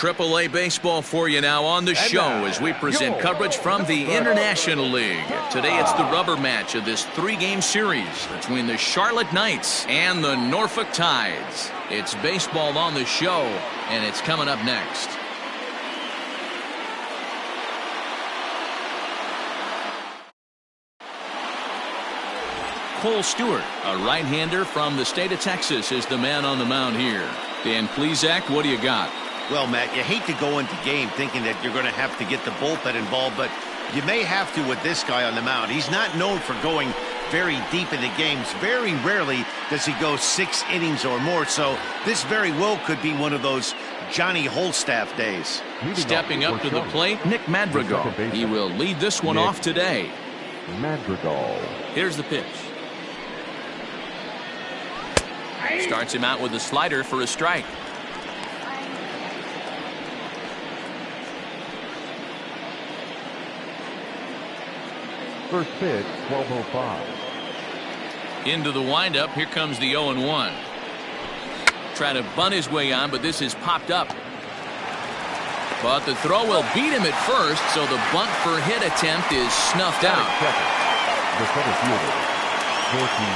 AAA baseball for you now on the show as we present coverage from the International League. Today it's the rubber match of this three-game series between the Charlotte Knights and the Norfolk Tides. It's baseball on the show, and it's coming up next. Cole Stewart, a right-hander from the state of Texas, is the man on the mound here. Dan Plesac, what do you got? Well, Matt, you hate to go into game thinking that you're going to have to get the bullpen involved, but you may have to with this guy on the mound. He's not known for going very deep into games. Very rarely does he go 6 innings or more, so this very well could be one of those Johnny Holstaff days. Stepping up to the plate, Nick Madrigal. He will lead this one off today. Madrigal. Here's the pitch. Starts him out with a slider for a strike. First pitch, 12:05. Into the windup. Here comes the 0-1. Trying to bunt his way on, but this is popped up. But the throw will beat him at first, so the bunt for hit attempt is snuffed out. The center fielder, Gorky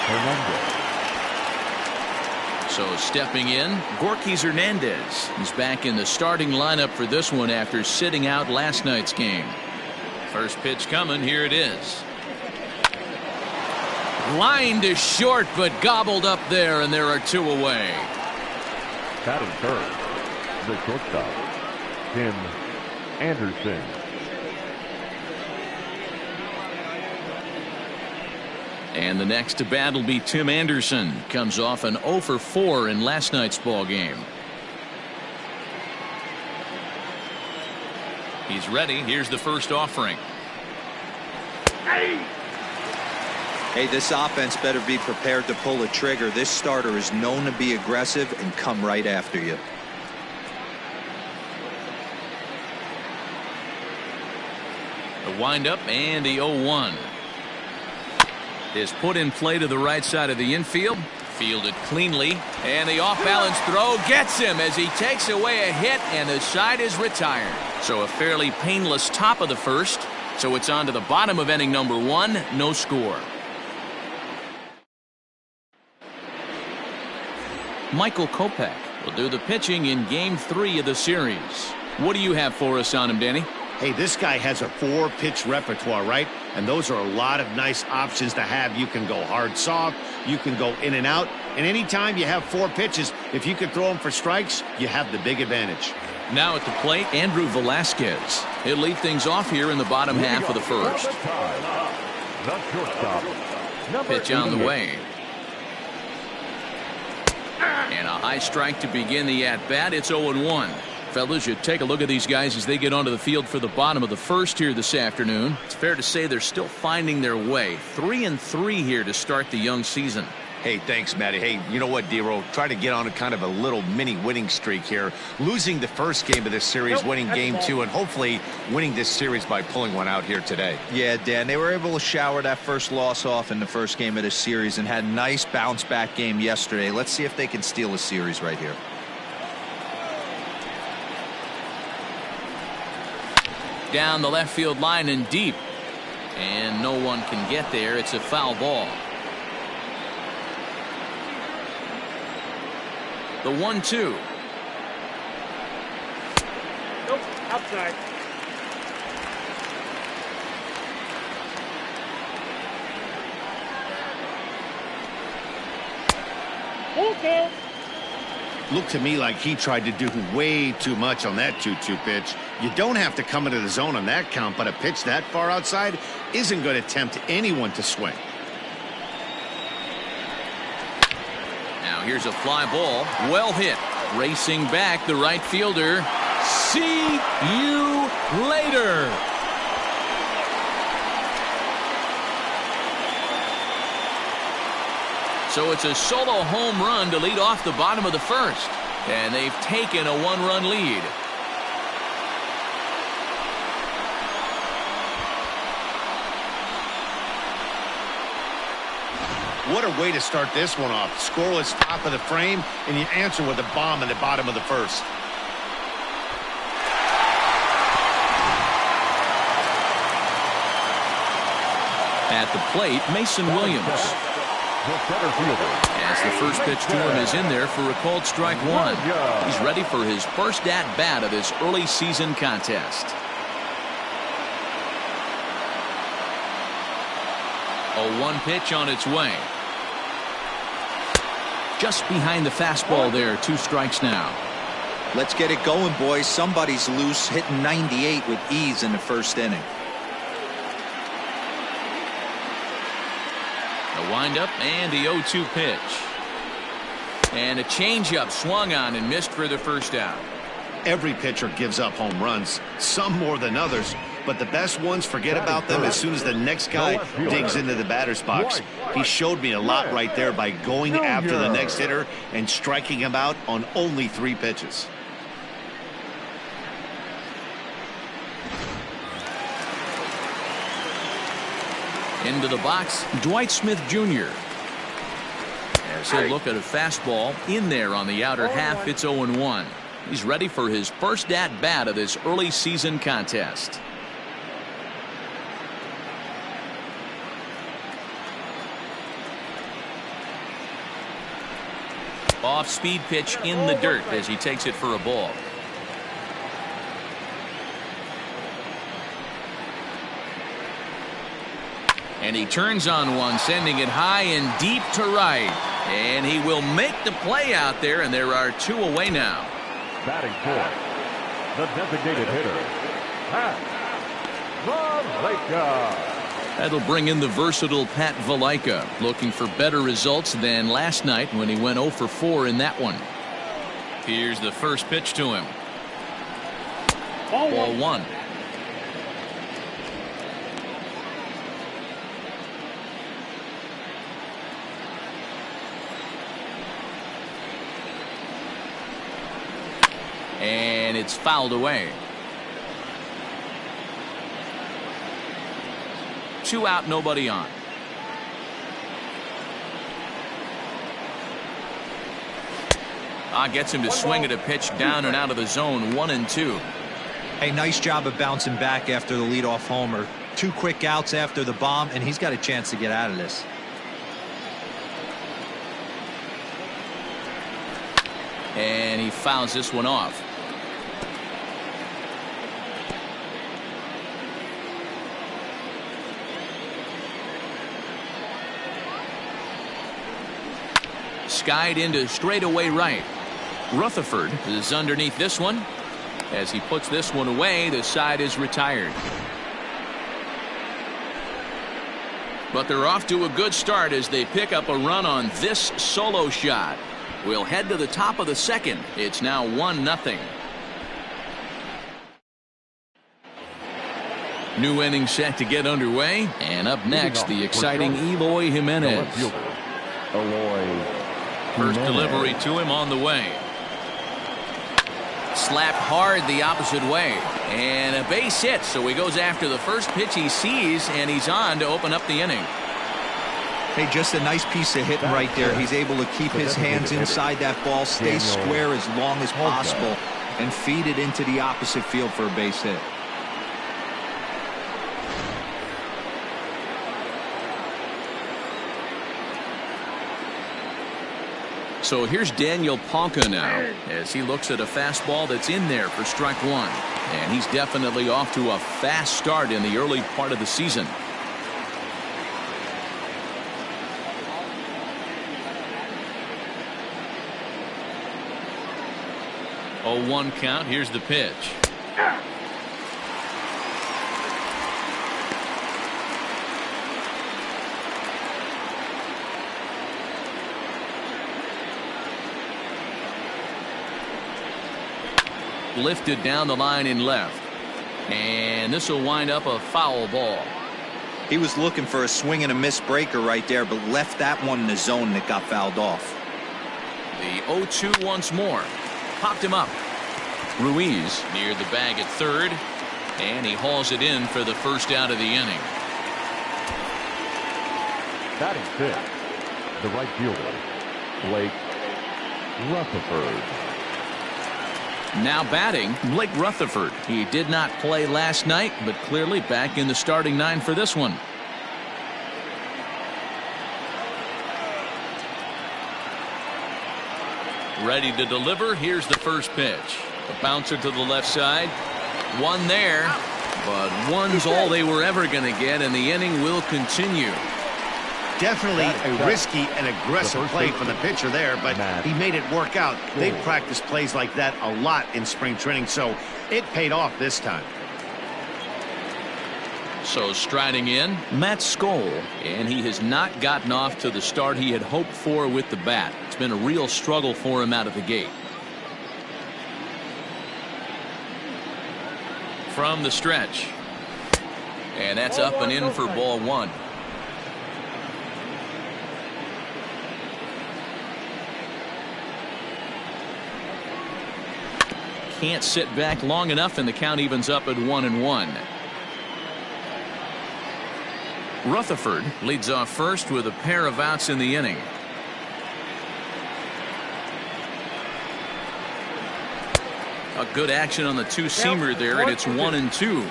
Hernandez. So stepping in, Gorky Hernandez. He's back in the starting lineup for this one after sitting out last night's game. First pitch coming. Here it is. Line to short, but gobbled up there, and there are 2 away. Batting third, the shortstop, Tim Anderson. And the next to bat will be Tim Anderson. Comes off an 0 for 4 in last night's ball game. He's ready. Here's the first offering. Hey, this offense better be prepared to pull a trigger. This starter is known to be aggressive and come right after you. The windup and the 0-1 is put in play to the right side of the infield. Fielded cleanly, and the off-balance throw gets him as he takes away a hit, and the side is retired. So a fairly painless top of the first. So it's on to the bottom of inning number 1. No score. Michael Kopech will do the pitching in game 3 of the series. What do you have for us on him, Danny? Hey, this guy has a 4-pitch repertoire, right? And those are a lot of nice options to have. You can go hard, soft. You can go in and out. And anytime you have 4 pitches, if you can throw them for strikes, you have the big advantage. Now at the plate, Andrew Velasquez. He'll lead things off here in the bottom half of the first. The shortstop, Pitch on the way. And a high strike to begin the at-bat. It's 0-1. Fellas, you take a look at these guys as they get onto the field for the bottom of the first here this afternoon. It's fair to say they're still finding their way. 3-3 here to start the young season. Hey, thanks, Matty. Hey, you know what, D-Roll? Try to get on a kind of a little mini winning streak here. Losing the first game of this series, winning game 2, and hopefully winning this series by pulling one out here today. Yeah, Dan, they were able to shower that first loss off in the first game of this series and had a nice bounce-back game yesterday. Let's see if they can steal a series right here. Down the left field line and deep. And no one can get there. It's a foul ball. The 1-2. Nope, outside. Okay. Looked to me like he tried to do way too much on that 2-2 pitch. You don't have to come into the zone on that count, but a pitch that far outside isn't going to tempt anyone to swing. Now here's a fly ball. Well hit. Racing back, the right fielder. See you later. So it's a solo home run to lead off the bottom of the first. And they've taken a 1-run lead. What a way to start this one off. Scoreless top of the frame, and you answer with a bomb in the bottom of the first. At the plate, Mason Williams. The center fielder. As the first pitch to him is in there for a called strike one. He's ready for his first at-bat of this early season contest. A 1 pitch on its way. Just behind the fastball there. 2 strikes now. Let's get it going, boys. Somebody's loose, hitting 98 with ease in the first inning. The windup and the 0-2 pitch. And a changeup swung on and missed for the first out. Every pitcher gives up home runs, some more than others, but the best ones forget about them as soon as the next guy digs into the batter's box. He showed me a lot right there by going after the next hitter and striking him out on only 3 pitches. Into the box, Dwight Smith Jr. As he'll look at a fastball in there on the outer half, it's 0-1. He's ready for his first at-bat of this early season contest. Off-speed pitch in the dirt as he takes it for a ball. And he turns on one, sending it high and deep to right. And he will make the play out there, and there are 2 away now. Batting fourth, the designated hitter, Pat Valaika. That'll bring in the versatile Pat Valaika, looking for better results than last night when he went 0 for 4 in that one. Here's the first pitch to him. Ball 1. And it's fouled away. 2 out, nobody on. Gets him to swing at a pitch down and out of the zone. 1-2. Hey, nice job of bouncing back after the leadoff homer. 2 quick outs after the bomb, and he's got a chance to get out of this. And he fouls this one off. Skied into straightaway right. Rutherford is underneath this one. As he puts this one away, the side is retired. But they're off to a good start as they pick up a run on this solo shot. We'll head to the top of the second. It's now 1-0. New inning set to get underway. And up next, the exciting Eloy Jimenez. First delivery to him on the way. Slapped hard the opposite way. And a base hit, so he goes after the first pitch he sees, and he's on to open up the inning. Hey, just a nice piece of hitting right there. He's able to keep his hands inside that ball, stay square as long as possible, and feed it into the opposite field for a base hit. So here's Daniel Palka now as he looks at a fastball that's in there for strike 1. And he's definitely off to a fast start in the early part of the season. Oh, 1 count. Here's the pitch. Lifted down the line in left. And this will wind up a foul ball. He was looking for a swing and a miss breaker right there, but left that one in the zone that got fouled off. The 0-2 once more. Popped him up. Ruiz near the bag at third. And he hauls it in for the first out of the inning. Batting fifth, the right fielder, Blake Rutherford. Now batting, Blake Rutherford. He did not play last night, but clearly back in the starting 9 for this one. Ready to deliver. Here's the first pitch. A bouncer to the left side. One there, but one's all they were ever going to get, and the inning will continue. Definitely a risky and aggressive play from the pitcher there, but he made it work out. They've practiced plays like that a lot in spring training, so it paid off this time. So striding in, Matt Skoll, and he has not gotten off to the start he had hoped for with the bat. It's been a real struggle for him out of the gate. From the stretch. And that's up and in for ball one. Can't sit back long enough, and the count evens up at 1-1. Rutherford leads off first with a pair of outs in the inning. A good action on the two-seamer there, and it's 1-2.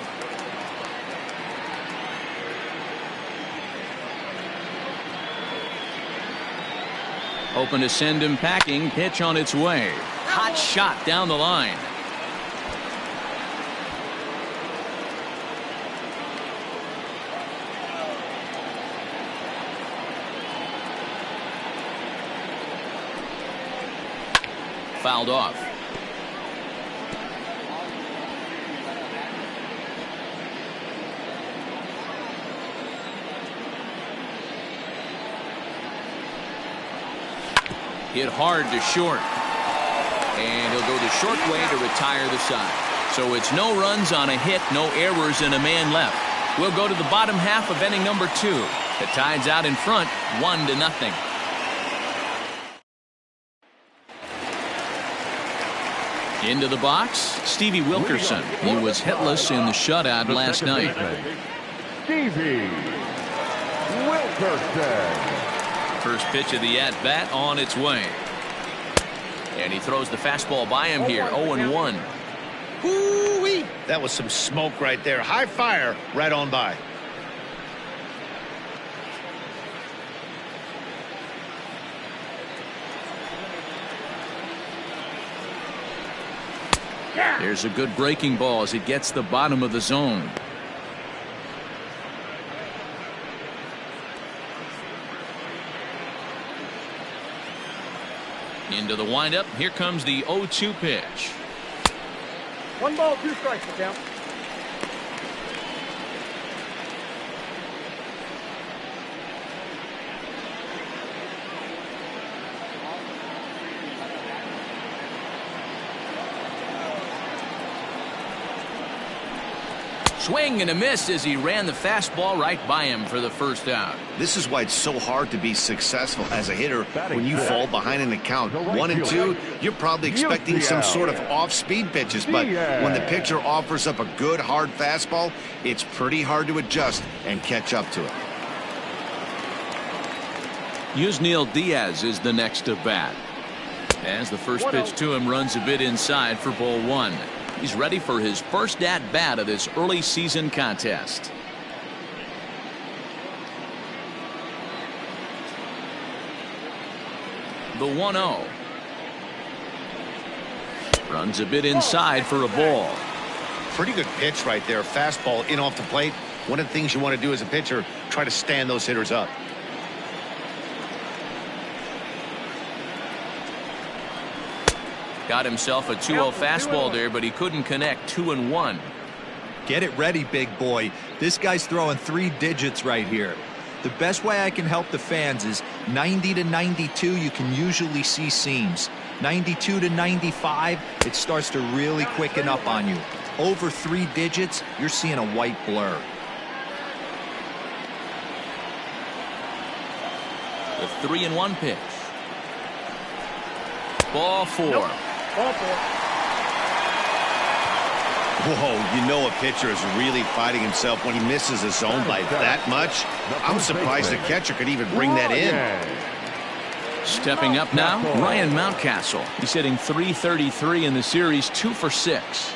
Open to send him packing. Pitch on its way. Hot shot down the line. Fouled off. Hit hard to short. And he'll go the short way to retire the side. So it's no runs on a hit, no errors, and a man left. We'll go to the bottom half of inning number 2. The Tide's out in front, 1-0. Into the box, Stevie Wilkerson. He was hitless in the shutout last night. Stevie Wilkerson. First pitch of the at-bat on its way. And he throws the fastball by him here, 0-1. Ooh-wee. That was some smoke right there. High fire right on by. There's a good breaking ball as it gets the bottom of the zone. Into the windup. Here comes the 0-2 pitch. 1 ball, 2 strikes, the count. Swing and a miss as he ran the fastball right by him for the first out. This is why it's so hard to be successful as a hitter when you fall behind in the count. 1-2, you're probably expecting some sort of off-speed pitches, but when the pitcher offers up a good hard fastball, it's pretty hard to adjust and catch up to it. Yusniel Diaz is the next to bat. As the first pitch to him runs a bit inside for ball 1. He's ready for his first at-bat of this early season contest. The 1-0. Runs a bit inside for a ball. Pretty good pitch right there. Fastball in off the plate. One of the things you want to do as a pitcher, try to stand those hitters up. Got himself a 2-0 fastball there, but he couldn't connect. 2-1. Get it ready, big boy. This guy's throwing 3 digits right here. The best way I can help the fans is 90 to 92, you can usually see seams. 92 to 95, it starts to really quicken up on you. Over 3 digits, you're seeing a white blur. The 3-1 pitch. Ball 4. Nope. Ball 4. Whoa, you know a pitcher is really fighting himself when he misses a zone by that much. I'm surprised the catcher could even bring that in. Stepping up now, Ryan Mountcastle. He's hitting .333 in the series, 2 for 6.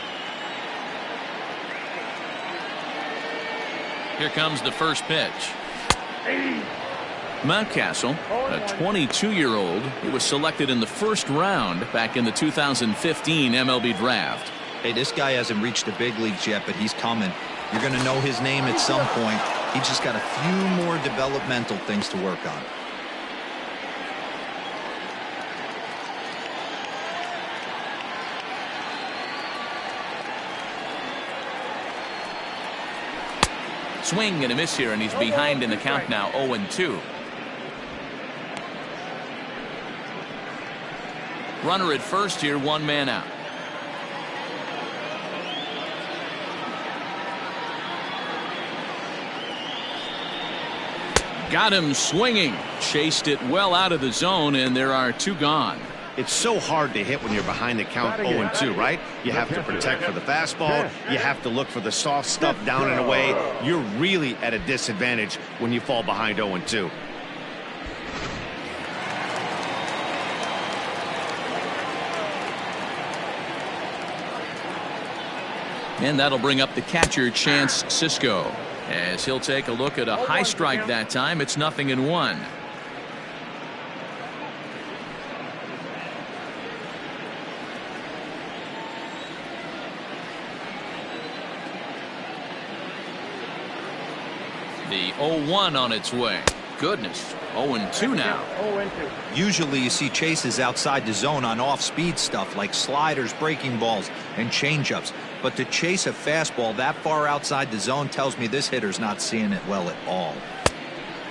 Here comes the first pitch. Mountcastle, a 22-year-old, he was selected in the first round back in the 2015 MLB draft. Hey, this guy hasn't reached the big leagues yet, but he's coming. You're going to know his name at some point. He just got a few more developmental things to work on. Swing and a miss here, and he's behind in the count now, 0-2. Runner at first here, one man out. Got him swinging. Chased it well out of the zone, and there are two gone. It's so hard to hit when you're behind the count 0-2, right? You have to protect for the fastball. You have to look for the soft stuff down and away. You're really at a disadvantage when you fall behind 0-2. And that'll bring up the catcher, Chance Sisco, as he'll take a look at a high strike that time. It's 0-1. The 0-1 on its way. Goodness, 0-2 now. Usually you see chases outside the zone on off-speed stuff like sliders, breaking balls, and changeups. But to chase a fastball that far outside the zone tells me this hitter's not seeing it well at all.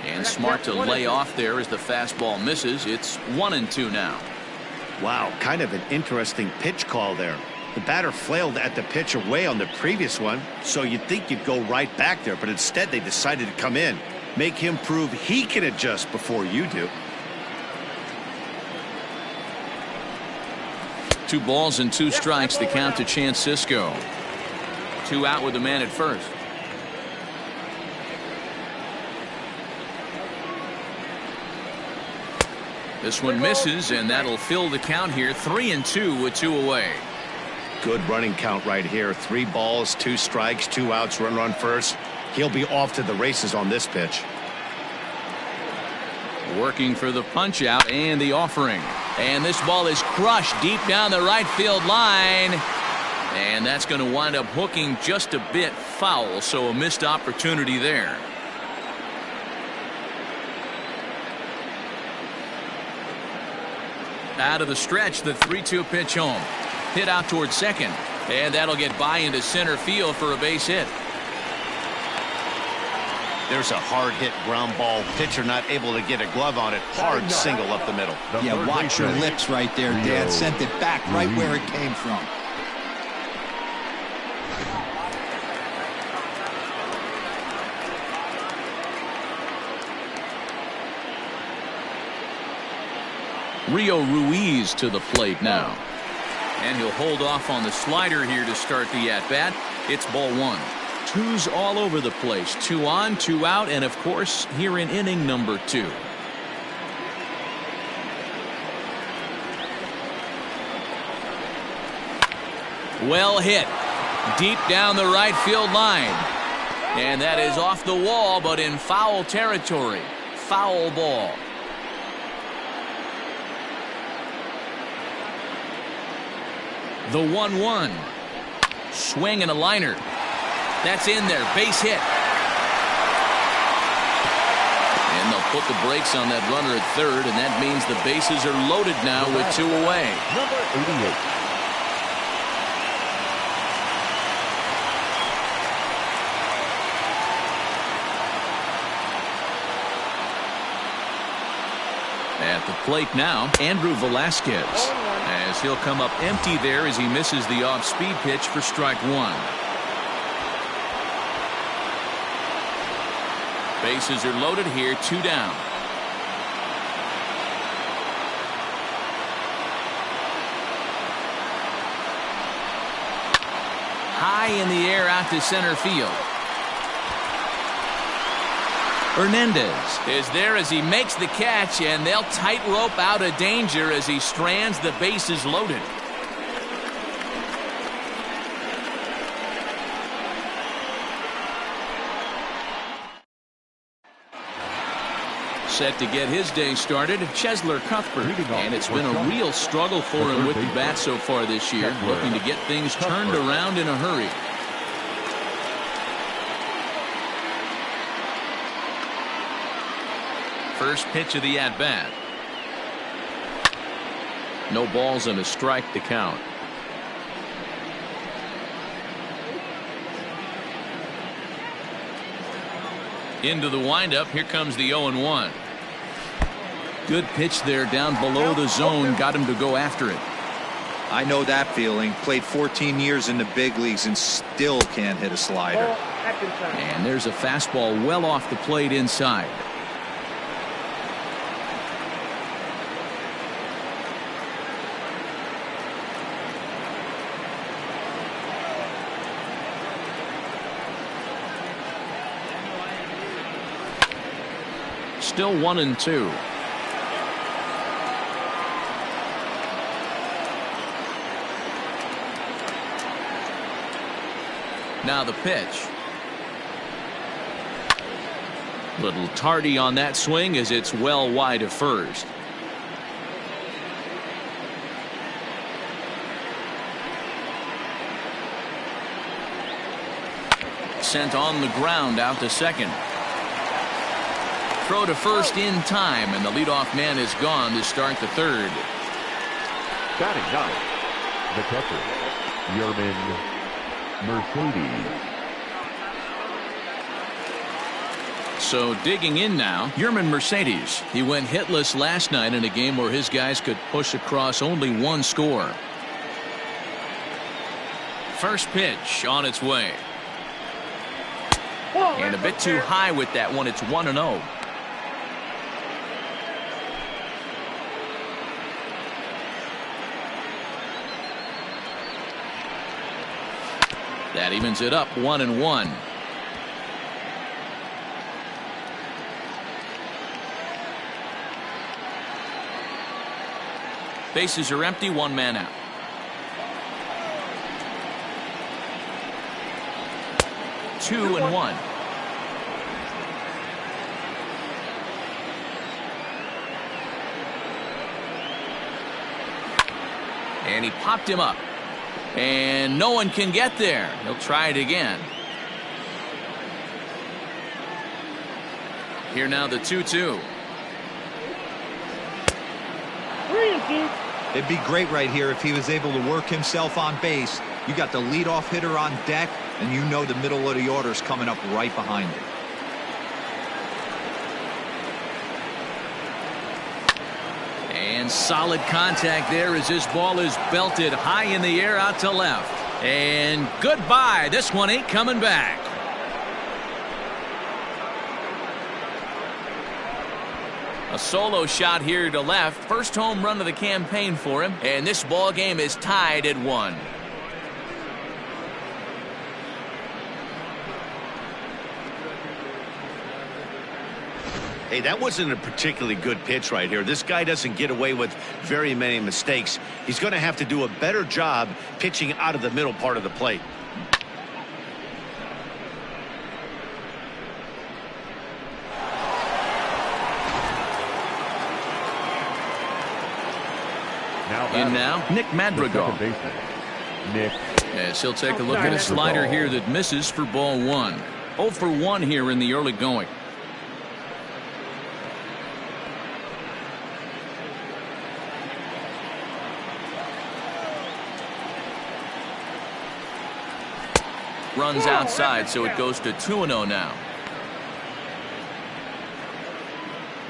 And smart to lay off there as the fastball misses. It's 1-2 now. Wow, kind of an interesting pitch call there. The batter flailed at the pitch away on the previous one, so you'd think you'd go right back there, but instead they decided to come in. Make him prove he can adjust before you do. 2 balls and 2 strikes, the count to Chance Sisco. 2 out with the man at first. This one misses, and that'll fill the count here. 3-2 with 2 away. Good running count right here. 3 balls, 2 strikes, 2 outs, run first. He'll be off to the races on this pitch. Working for the punch out and the offering. And this ball is crushed deep down the right field line. And that's going to wind up hooking just a bit foul, so a missed opportunity there. Out of the stretch, the 3-2 pitch home. Hit out towards second. And that'll get by into center field for a base hit. There's a hard hit ground ball. Pitcher not able to get a glove on it. Hard single up the middle. Yeah, watch your lips right there, Dad. Sent it back right where it came from. Rio Ruiz to the plate now. And he'll hold off on the slider here to start the at-bat. It's ball 1. 2s all over the place. 2 on, 2 out, and of course here in inning number 2. Well hit. Deep down the right field line. And that is off the wall, but in foul territory. Foul ball. The 1-1. Swing and a liner. That's in there. Base hit. And they'll put the brakes on that runner at third, and that means the bases are loaded now with 2 away. Number 88. At the plate now, Andrew Velasquez, as he'll come up empty there as he misses the off-speed pitch for strike 1. Bases are loaded here, 2 down. High in the air out to center field. Hernandez is there as he makes the catch, and they'll tightrope out of danger as he strands the bases loaded. set to get his day started, Cheslor Cuthbert. And it's been a real struggle for him with the bat so far this year, looking to get things turned around in a hurry. First pitch of the at-bat. No balls and a strike to count. Into the windup. Here comes the 0-1. Good pitch there down below the zone. Got him to go after it. I know that feeling. Played 14 years in the big leagues and still can't hit a slider. And there's a fastball well off the plate inside. Still 1-2. Now the pitch. Little tardy on that swing as it's well wide of first. Sent on the ground out to second. Throw to first in time, and the leadoff man is gone to start the third. Batting ninth, the catcher, Yermin Mercedes. So digging in now, Yermin Mercedes. He went hitless last night in a game where his guys could push across only one score. First pitch on its way. And a bit too high with that one. It's 1-0. That evens it up 1-1. Bases are empty, one man out. Two and one. And he popped him up. And no one can get there. He'll try it again. Here now the 2-2. It'd be great right here if he was able to work himself on base. You got the leadoff hitter on deck, and you know the middle of the order's coming up right behind it. And solid contact there as this ball is belted high in the air out to left. And goodbye. This one ain't coming back. A solo shot here to left. First home run of the campaign for him. And this ball game is tied at 1. Hey, that wasn't a particularly good pitch right here. This guy doesn't get away with very many mistakes. He's going to have to do a better job pitching out of the middle part of the plate. In now, Nick Madrigal. Nick. As he'll take a look at a slider here that misses for ball 1. 0 for 1 here in the early going. Runs outside, so it goes to 2-0 now.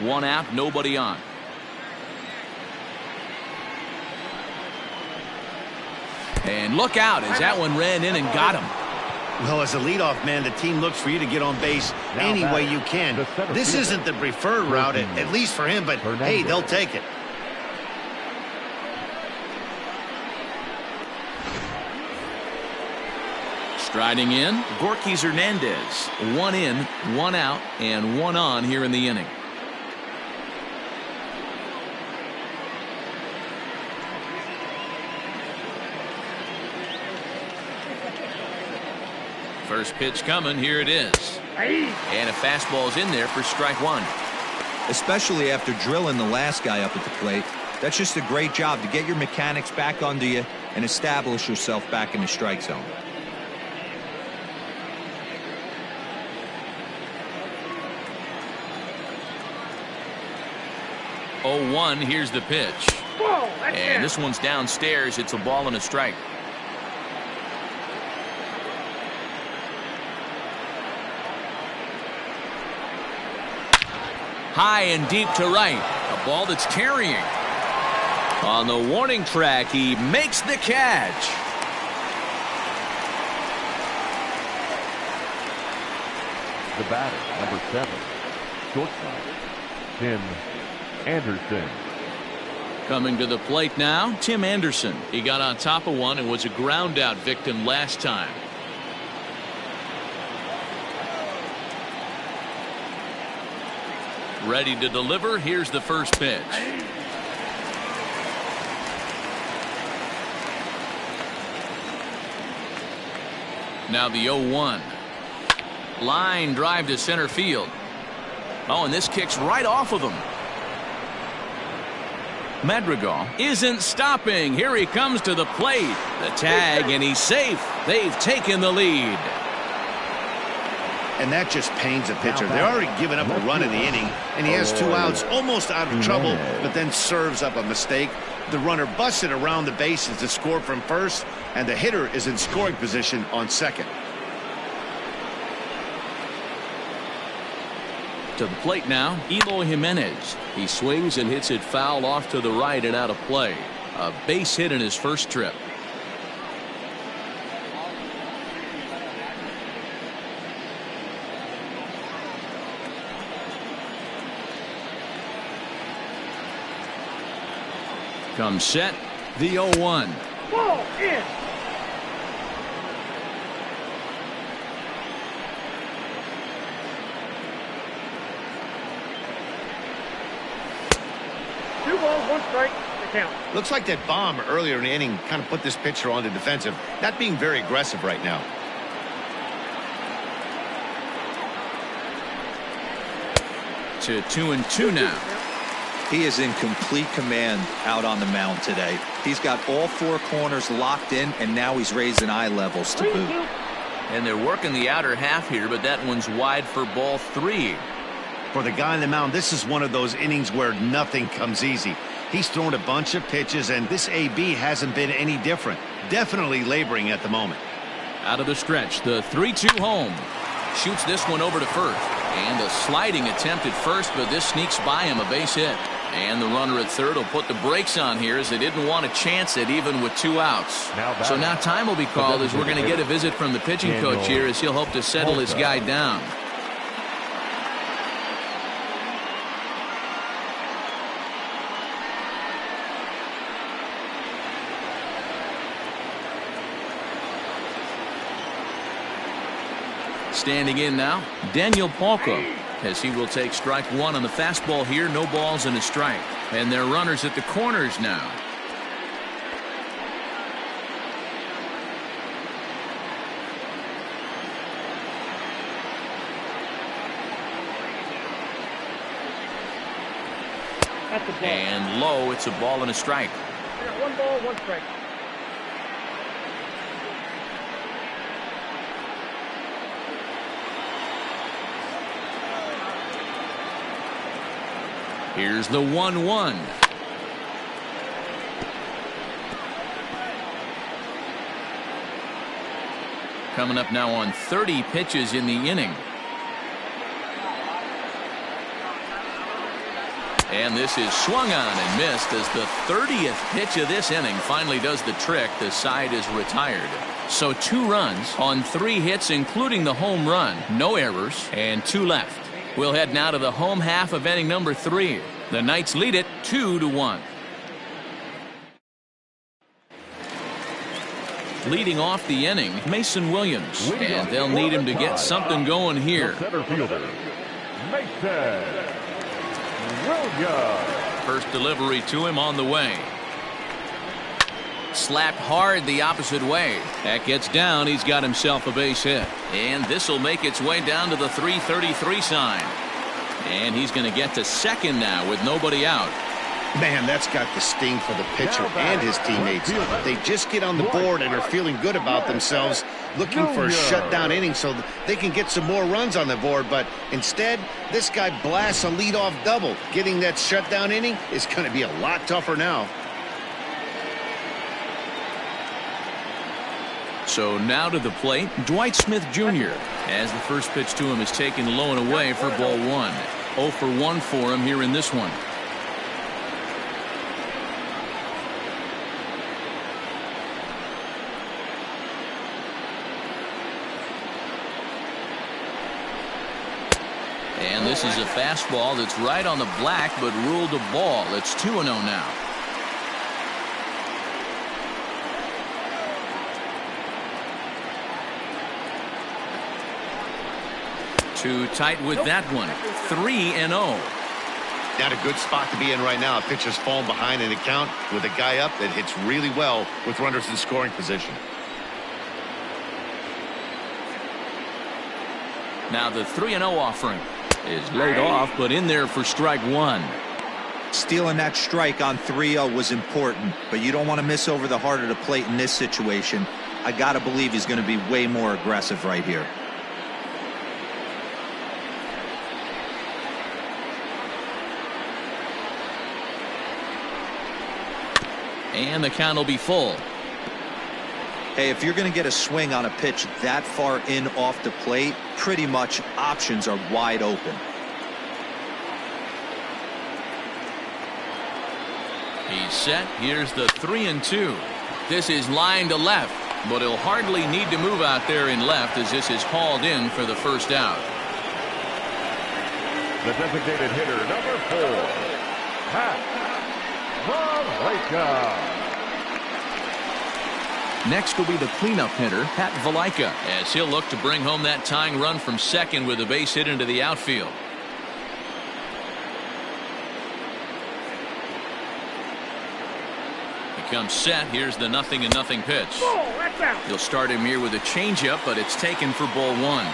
One out, nobody on. And look out as that one ran in and got him. Well, as a leadoff man, the team looks for you to get on base any way you can. This isn't the preferred route, at least for him, but hey, they'll take it. Striding in, Gorkys Hernandez. 1 in, 1 out, and 1 on here in the inning. First pitch coming, here it is. And a fastball's in there for strike 1. especially after drilling the last guy up at the plate. That's just a great job to get your mechanics back under you and establish yourself back in the strike zone. Oh, 1, here's the pitch. And this one's downstairs. It's a ball and a strike. High and deep to right. A ball that's carrying. On the warning track, he makes the catch. The batter, number 7, shortstop, Tim Anderson. Coming to the plate now, Tim Anderson. He got on top of one and was a ground out victim last time. Ready to deliver. Here's the first pitch. Now the 0-1. Line drive to center field. Oh, and this kicks right off of him. Madrigal isn't stopping. Here he comes to the plate. The tag, and he's safe. They've taken the lead. And that just pains a pitcher. They're already given up a run in the inning, and he has 2 outs, almost out of trouble, but then serves up a mistake. The runner busted around the bases to score from first, and the hitter is in scoring position on second. To the plate now, Eloy Jimenez. He swings and hits it foul off to the right and out of play. A base hit in his first trip. Comes set, the 0-1. Ball in. Two balls, one strike, the count. Looks like that bomb earlier in the inning kind of put this pitcher on the defensive, not being very aggressive right now. To 2-2 now. He is in complete command out on the mound today. He's got all 4 corners locked in, and now he's raising eye levels to boot. And they're working the outer half here, but that one's wide for ball 3. For the guy on the mound, this is one of those innings where nothing comes easy. He's thrown a bunch of pitches, and this AB hasn't been any different. Definitely laboring at the moment. Out of the stretch, the 3-2 home. Shoots this one over to first. And a sliding attempt at first, but this sneaks by him, a base hit. And the runner at third will put the brakes on here as they didn't want to chance it even with 2 outs. So now time will be called as we're going to get a visit from the pitching coach here as he'll hope to settle his guy down. Standing in now, Daniel Palka, as he will take strike 1 on the fastball here. No balls and a strike. And their runners at the corners now. That's a ball. And low, it's a ball and a strike. One ball, one strike. Here's the 1-1. Coming up now on 30 pitches in the inning. And this is swung on and missed as the 30th pitch of this inning finally does the trick. The side is retired. So 2 runs on 3 hits, including the home run. No errors and 2 left. We'll head now to the home half of inning number 3. The Knights lead it 2-1. Leading off the inning, Mason Williams. And they'll need him to get something going here. Center fielder, Mason Williams. First delivery to him on the way. Slapped hard the opposite way. That gets down. He's got himself a base hit. And this will make its way down to the 333 sign. And he's going to get to second now with nobody out. Man, that's got the sting for the pitcher and his teammates. They just get on the board and are feeling good about themselves, looking for a shutdown inning so they can get some more runs on the board. But instead, this guy blasts a leadoff double. Getting that shutdown inning is going to be a lot tougher now. So now to the plate, Dwight Smith Jr. as the first pitch to him is taken low and away for ball 1. 0 for 1 for him here in this one. And this is a fastball that's right on the black but ruled a ball. It's 2-0 now. Too tight with that one. 3-0. Not a good spot to be in right now. A pitcher's falling behind in the count with a guy up that hits really well with runners in scoring position. Now the 3-0 offering is laid off, but in there for strike 1. Stealing that strike on 3-0 was important, but you don't want to miss over the heart of the plate in this situation. I got to believe he's going to be way more aggressive right here. And the count will be full. Hey, if you're going to get a swing on a pitch that far in off the plate, pretty much options are wide open. He's set. Here's the 3-2. This is line to left, but he'll hardly need to move out there in left as this is hauled in for the first out. The designated hitter, number 4, Pat Valaika. Next will be the cleanup hitter, Pat Valaika, as he'll look to bring home that tying run from second with a base hit into the outfield. He comes set. Here's the 0-0 pitch. Oh, that's out. He'll start him here with a changeup, but it's taken for ball 1.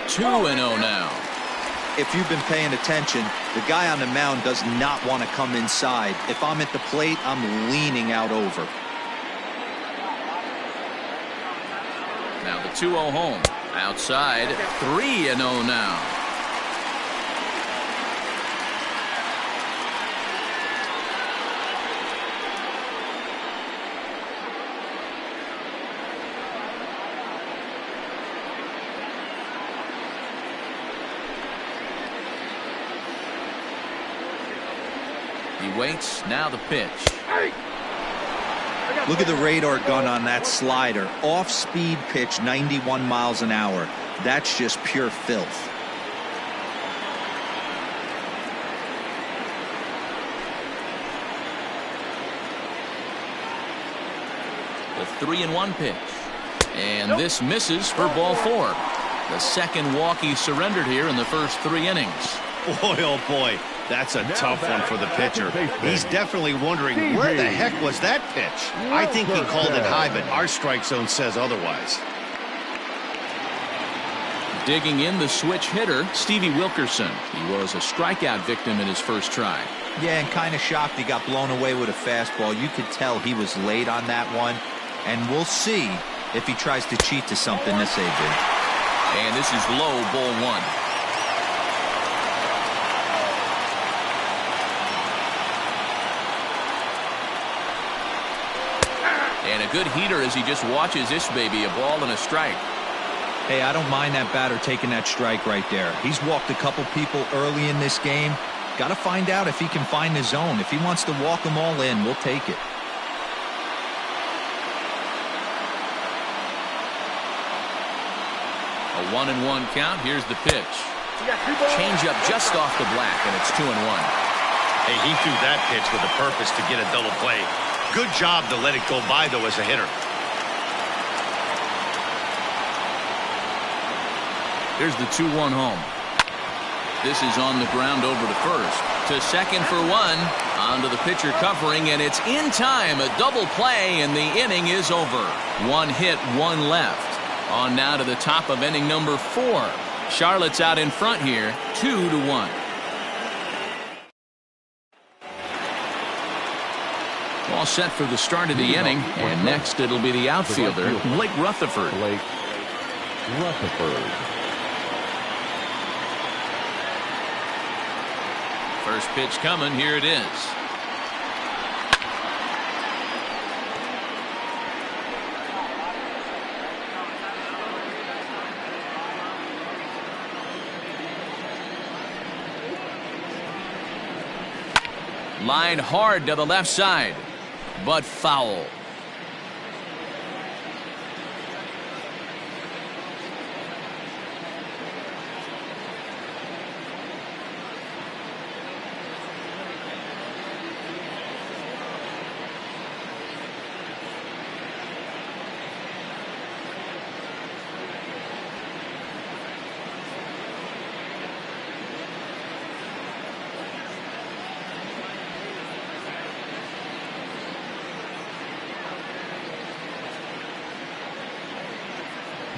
Two and 0 now. If you've been paying attention, the guy on the mound does not want to come inside. If I'm at the plate, I'm leaning out over. Now the 2-0 home. Outside, 3-0 now. He waits. Now the pitch. Look at the radar gun on that slider. Off-speed pitch, 91 miles an hour. That's just pure filth. The 3-1 pitch. And this misses for ball 4. The second walk he surrendered here in the first 3 innings. Boy, oh boy, that's a tough one for the pitcher. He's definitely wondering, where the heck was that pitch? I think he called it high, but our strike zone says otherwise. Digging in the switch hitter, Stevie Wilkerson. He was a strikeout victim in his first try. Yeah, and kind of shocked he got blown away with a fastball. You could tell he was late on that one. And we'll see if he tries to cheat to something this AJ. And this is low, ball 1. And a good heater as he just watches this baby, a ball and a strike. Hey, I don't mind that batter taking that strike right there. He's walked a couple people early in this game. Got to find out if he can find the zone. If he wants to walk them all in, we'll take it. A 1-1 count. Here's the pitch. Change up just off the black, and it's 2-1. Hey, he threw that pitch with a purpose to get a double play. Good job to let it go by, though, as a hitter. Here's the 2-1 home. This is on the ground over to first. To second for one. Onto the pitcher covering, and it's in time. A double play, and the inning is over. One hit, one left. On now to the top of inning number 4. Charlotte's out in front here, 2-1. All set for the start of the inning, and next it'll be the outfielder, Blake Rutherford. Blake Rutherford. First pitch coming, here it is. Line hard to the left side, but foul.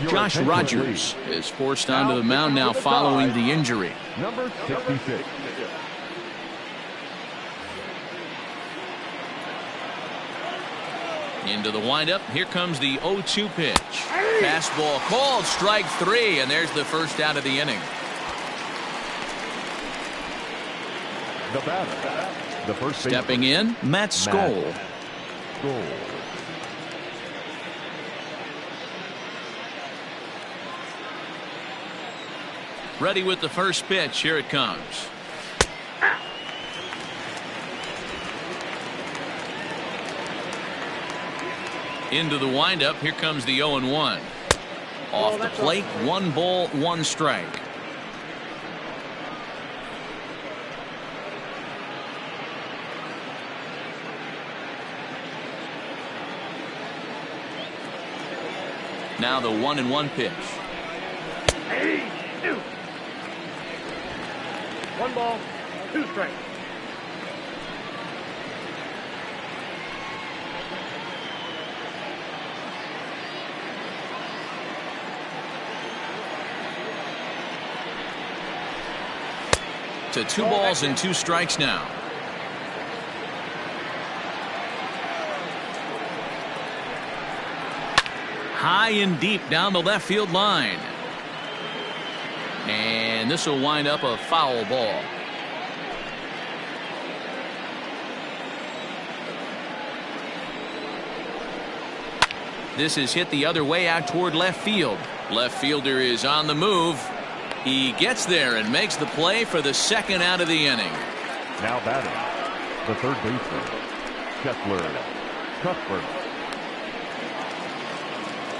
Josh Rogers is forced onto the mound now following the injury. Number 66. Into the windup. Here comes the 0-2 pitch. Fastball called, strike 3, and there's the first out of the inning. The batter. The first Stepping in, Matt Skoll. Goal. Ready with the first pitch. Here it comes. Into the windup. Here comes the 0-1. Off the plate, 1 ball, 1 strike. Now the 1-1 pitch. 1 ball, 2 strikes. To 2 balls and 2 strikes now. High and deep down the left field line. And this will wind up a foul ball. This is hit the other way out toward left field. Left fielder is on the move. He gets there and makes the play for the second out of the inning. Now batting, the third baseman, Cheslor Cuthbert.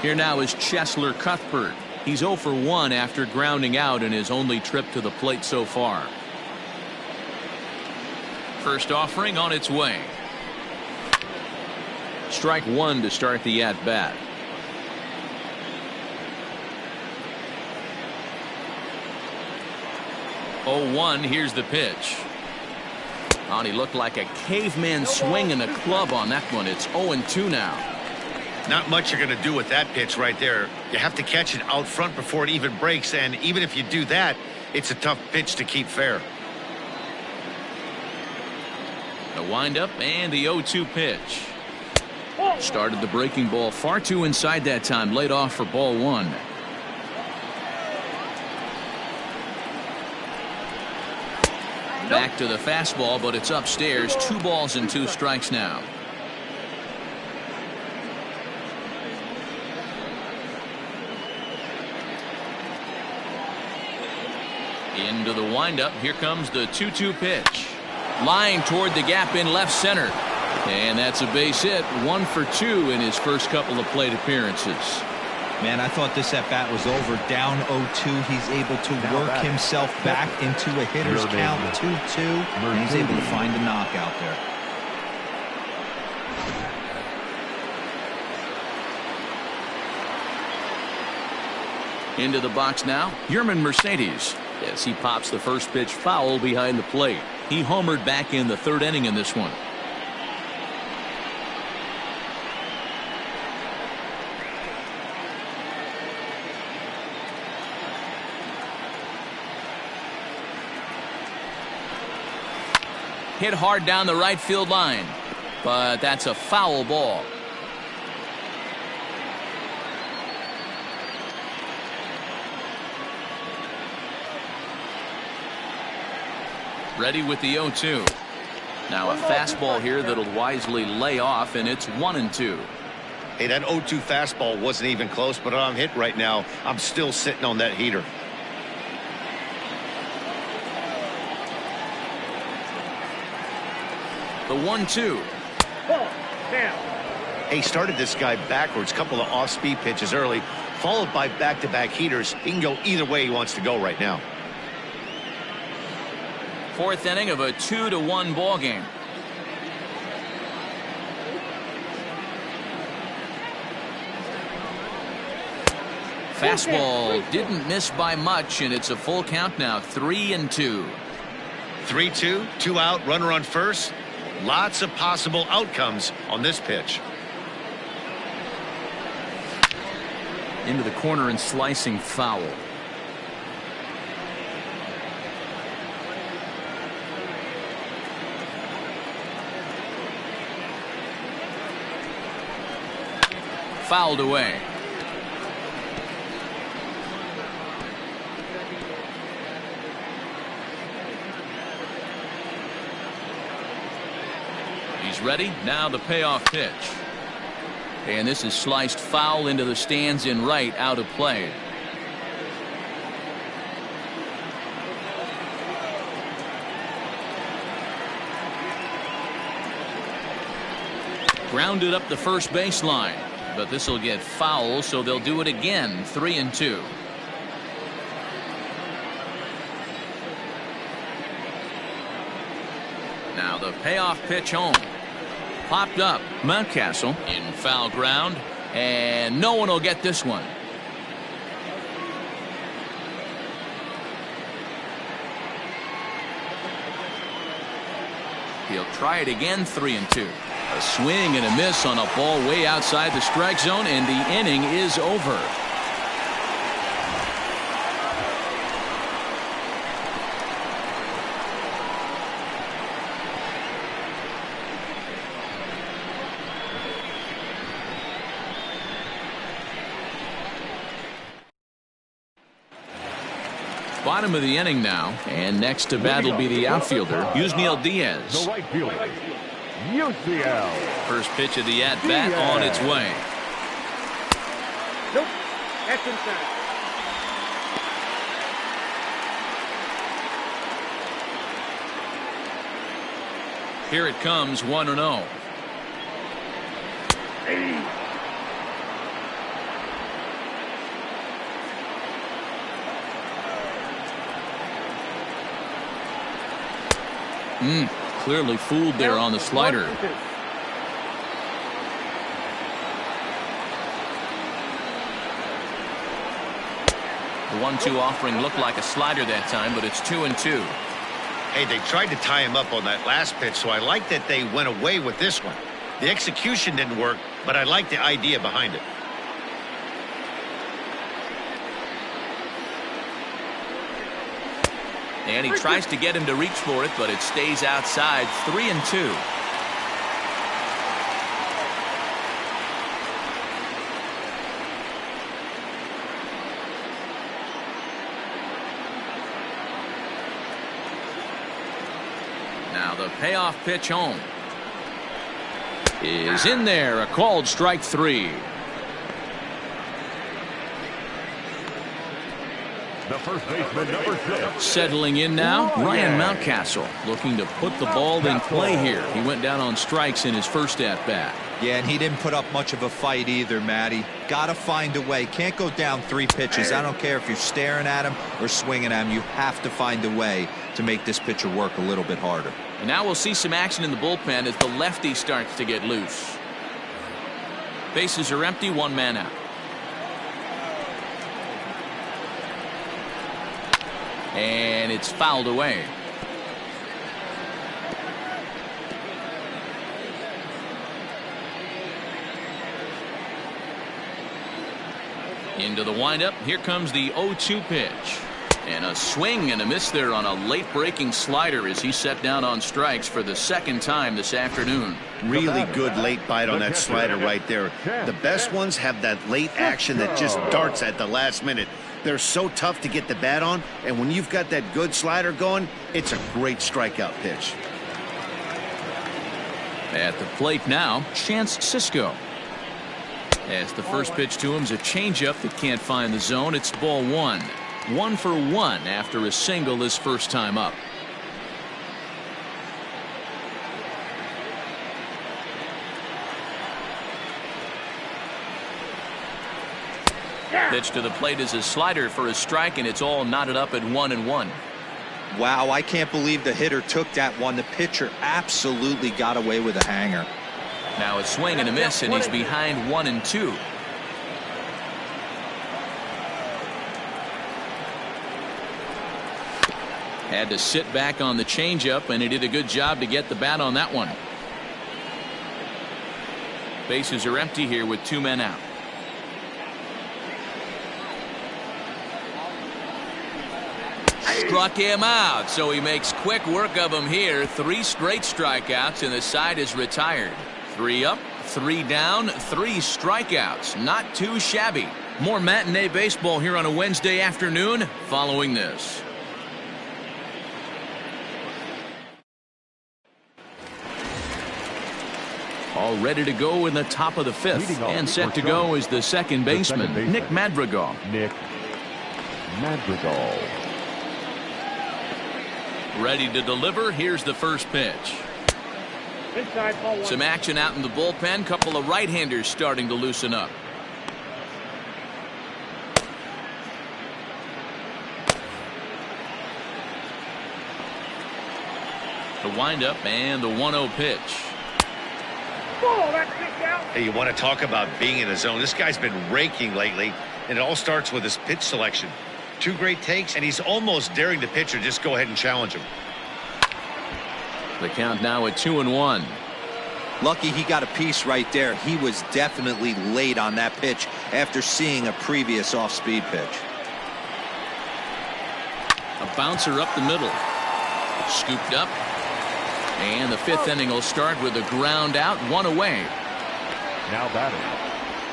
Here now is Cheslor Cuthbert. He's 0 for 1 after grounding out in his only trip to the plate so far. First offering on its way. Strike 1 to start the at-bat. 0-1, here's the pitch. Oh, and he looked like a caveman swinging a club on that one. It's 0-2 now. Not much you're going to do with that pitch right there. You have to catch it out front before it even breaks, and even if you do that, it's a tough pitch to keep fair. The windup and the 0-2 pitch. Started the breaking ball far too inside that time. Laid off for ball 1. Back to the fastball, but it's upstairs. 2 balls and 2 strikes now. Into the windup. Here comes the 2-2 pitch. Line toward the gap in left center. And that's a base hit. 1 for 2 in his first couple of plate appearances. Man, I thought this at bat was over. Down 0-2. He's able to work himself back into a hitter's count. 2-2. And he's able to find a knockout there. Into the box now, Yerman Mercedes, as he pops the first pitch foul behind the plate. He homered back in the third inning in this one. Hit hard down the right field line, but that's a foul ball. Ready with the 0-2. Now a fastball here that'll wisely lay off, and it's 1-2. Hey, that 0-2 fastball wasn't even close, but I'm hit right now. I'm still sitting on that heater. The 1-2. Hey, started this guy backwards, couple of off-speed pitches early, followed by back-to-back heaters. He can go either way he wants to go right now. Fourth inning of a 2-1 ball game. Fastball didn't miss by much, and it's a full count now. 3-2. 3-2, 2 out, runner on first. Lots of possible outcomes on this pitch. Into the corner and slicing foul. Fouled away. He's ready. Now the payoff pitch. And this is sliced foul into the stands in right, out of play. Grounded up the first baseline. But this will get foul, so they'll do it again. 3-2. Now the payoff pitch home. Popped up. Mountcastle in foul ground, and no one will get this one. He'll try it again. 3-2. A swing and a miss on a ball way outside the strike zone, and the inning is over. Bottom of the inning now, and next to bat will be the outfielder, Yusniel Diaz. The right fielder, Yusniel. First pitch of the at-bat on its way. Nope. That's inside. Here it comes, 1-0. Clearly fooled there on the slider. The 1-2 offering looked like a slider that time, but it's 2-2. Hey, they tried to tie him up on that last pitch, so I like that they went away with this one. The execution didn't work, but I like the idea behind it. And he tries to get him to reach for it, but it stays outside. 3-2. Now the payoff pitch home is in there. A called strike 3. The first baseman, number 6. Settling in now, Ryan Mountcastle, looking to put the ball in play here. He went down on strikes in his first at-bat. Yeah, and he didn't put up much of a fight either, Matty. Gotta find a way. Can't go down 3 pitches. I don't care if you're staring at him or swinging at him. You have to find a way to make this pitcher work a little bit harder. And now we'll see some action in the bullpen as the lefty starts to get loose. Bases are empty, 1 man out. And it's fouled away. Into the windup. Here comes the 0-2 pitch. And a swing and a miss there on a late breaking slider as he set down on strikes for the second time this afternoon. Really good late bite on that slider right there. The best ones have that late action that just darts at the last minute. They're so tough to get the bat on, and when you've got that good slider going, it's a great strikeout pitch. At the plate now, Chance Sisco. As the first pitch to him is a changeup that can't find the zone. It's ball one. 1 for 1 after a single his first time up. Pitch to the plate is a slider for a strike, and it's all knotted up at 1-1. Wow, I can't believe the hitter took that one. The pitcher absolutely got away with a hanger. Now a swing and a miss, and he's behind 1-2. Had to sit back on the changeup, and he did a good job to get the bat on that one. Bases are empty here with 2 men out. Struck him out, so he makes quick work of him here. 3 straight strikeouts, and the side is retired. 3 up, 3 down, 3 strikeouts. Not too shabby. More matinee baseball here on a Wednesday afternoon following this. All ready to go in the top of the 5th, and set to go is the second baseman, Nick Madrigal. Nick Madrigal. Ready to deliver. Here's the first pitch. Inside, ball 1. Some action out in the bullpen. Couple of right-handers starting to loosen up. The windup and the 1-0 pitch. Ball, that's kicked out. Hey, you want to talk about being in a zone? This guy's been raking lately, and it all starts with his pitch selection. 2 great takes, and he's almost daring the pitcher just go ahead and challenge him. The count now at 2-1. Lucky he got a piece right there. He was definitely late on that pitch after seeing a previous off-speed pitch. A bouncer up the middle. Scooped up. And the 5th inning will start with a ground out, 1 away. Now batting,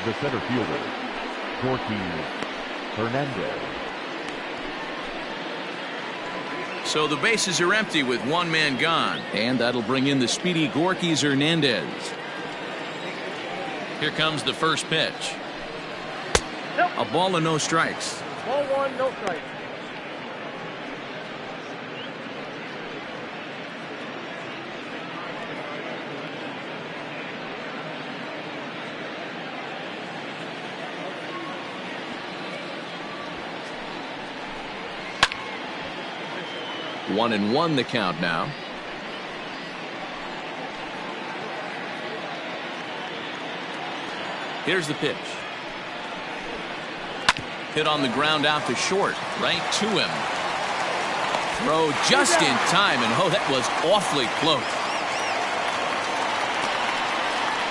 the center fielder, Gorky Hernandez. So the bases are empty with 1 man gone, and that'll bring in the speedy Gorky Hernandez. Here comes the first pitch. A ball and no strikes. Ball 1, no strike. One and one the count now. Here's the pitch. Hit on the ground out to short. Right to him. Throw just in time, and oh, that was awfully close.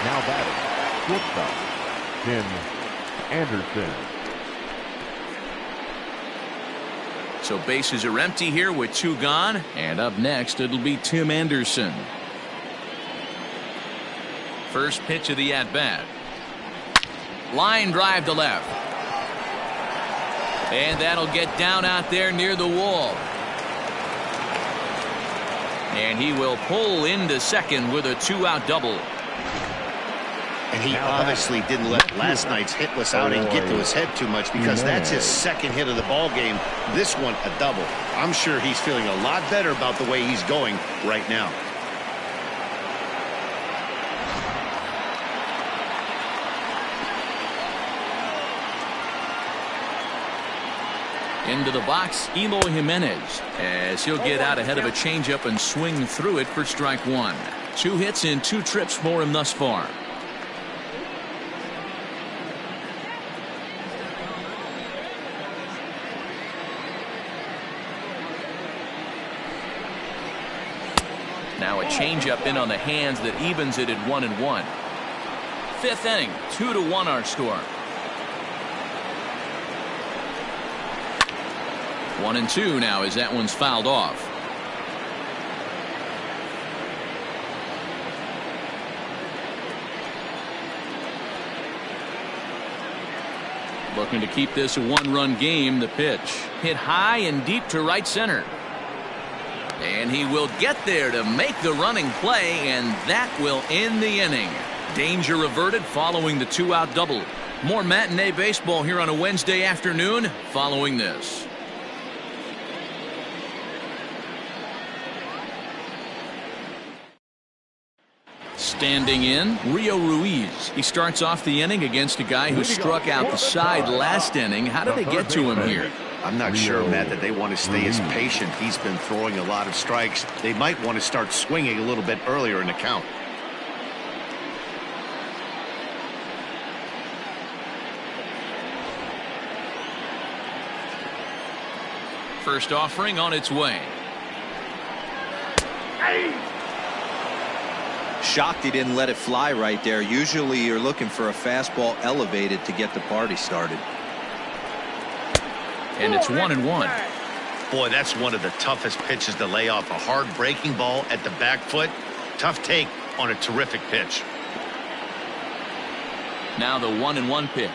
Now batting, shortstop, Tim Anderson. So bases are empty here with 2 gone, and up next it'll be Tim Anderson. First pitch of the at-bat. Line drive to left. And that'll get down out there near the wall. And he will pull into second with a 2-out double. And he obviously didn't let last night's hitless outing get to his head too much, because that's his second hit of the ball game. This one a double. I'm sure he's feeling a lot better about the way he's going right now. Into the box, Eloy Jimenez, as he'll get out ahead of a changeup and swing through it for strike 1. 2 hits in 2 trips for him thus far. Now a changeup in on the hands that evens it at 1-1. 5th inning, 2-1 our score. 1-2 now as that one's fouled off. Looking to keep this a one-run game. The pitch hit high and deep to right center. And he will get there to make the running play, and that will end the inning. Danger averted following the two-out double. More matinee baseball here on a Wednesday afternoon following this. Standing in, Rio Ruiz. He starts off the inning against a guy who struck out the side last inning. How did they get to him here? I'm not sure, Matt, that they want to stay as patient. He's been throwing a lot of strikes. They might want to start swinging a little bit earlier in the count. First offering on its way. Shocked he didn't let it fly right there. Usually you're looking for a fastball elevated to get the party started. And it's 1-1. Boy, that's one of the toughest pitches to lay off. A hard breaking ball at the back foot. Tough take on a terrific pitch. Now the 1-1 pitch.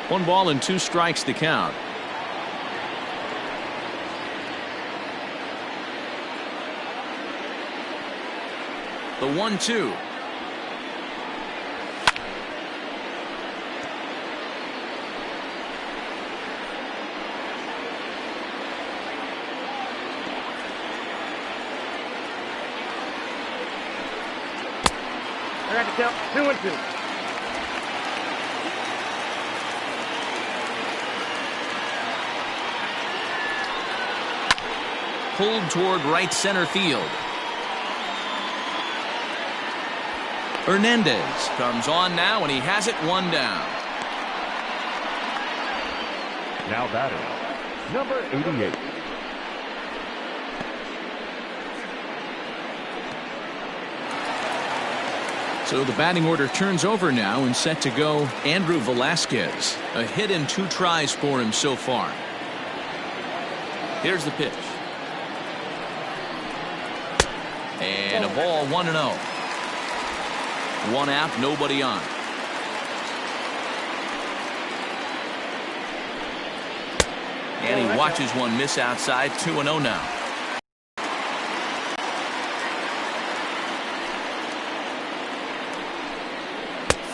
1 ball and 2 strikes to count. The 1-2. I got to count 2-2. Pulled toward right center field. Hernandez comes on now, and he has it 1 down. Now batting, number 88. So the batting order turns over now, and set to go Andrew Velasquez. A hit and 2 tries for him so far. Here's the pitch. And a ball, 1-0. 1 out, nobody on. And he watches one miss outside. 2-0 now.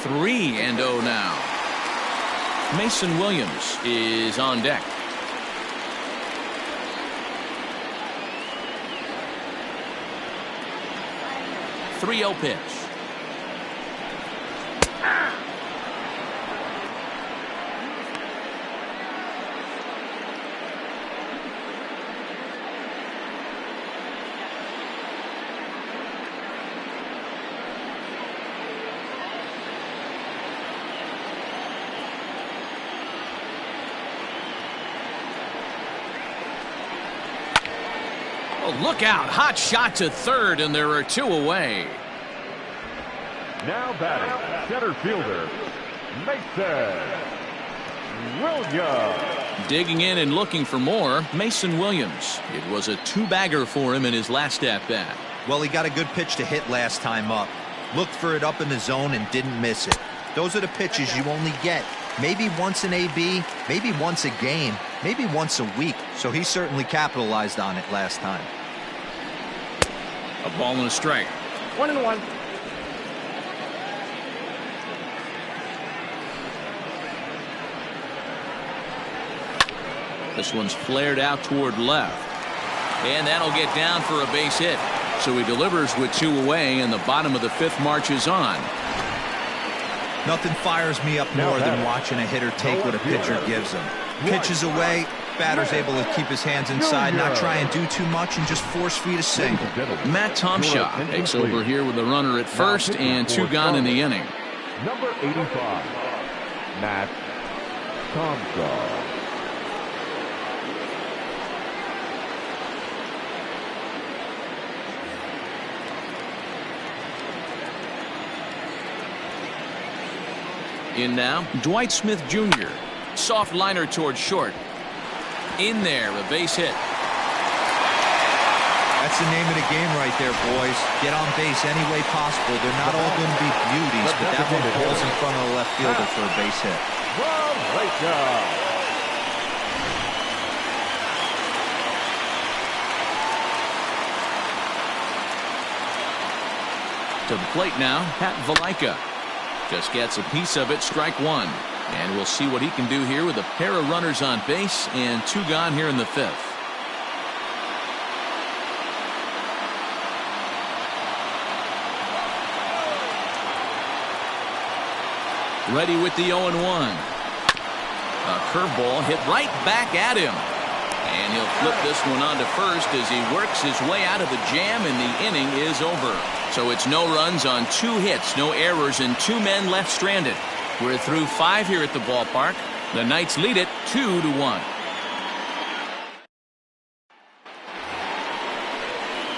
Three and 0 now. Mason Williams is on deck. The 3-0 pitch. Oh, look out. Hot shot to third, and there are 2 away. Now batting, center fielder, Mason Williams. Digging in and looking for more, Mason Williams. It was a 2-bagger for him in his last at-bat. Well, he got a good pitch to hit last time up. Looked for it up in the zone and didn't miss it. Those are the pitches you only get maybe once in AB, maybe once a game, maybe once a week. So he certainly capitalized on it last time. A ball and a strike. 1-1. This one's flared out toward left. And that'll get down for a base hit. So he delivers with 2 away, and the bottom of the 5th marches on. Nothing fires me up more than watching a hitter take what a pitcher gives him. Pitches away, batter's able to keep his hands inside, not try and do too much, and just force feed a single. Matt Tomshaw takes over here with the runner at first and 2 gone in the inning. Number 85, Matt Tomshaw. In now, Dwight Smith Jr. Soft liner towards short. In there, a base hit. That's the name of the game right there, boys. Get on base any way possible. They're not all going to be beauties, but that one falls in front of the left fielder for a base hit. Rob Rachel. To the plate now, Pat Valaika. Just gets a piece of it, strike one. And we'll see what he can do here with a pair of runners on base and 2 gone here in the 5th. Ready with the 0-1. A curveball hit right back at him. And he'll flip this one on to first as he works his way out of the jam, and the inning is over. So it's no runs on 2 hits, no errors, and 2 men left stranded. We're through 5 here at the ballpark. The Knights lead it 2-1.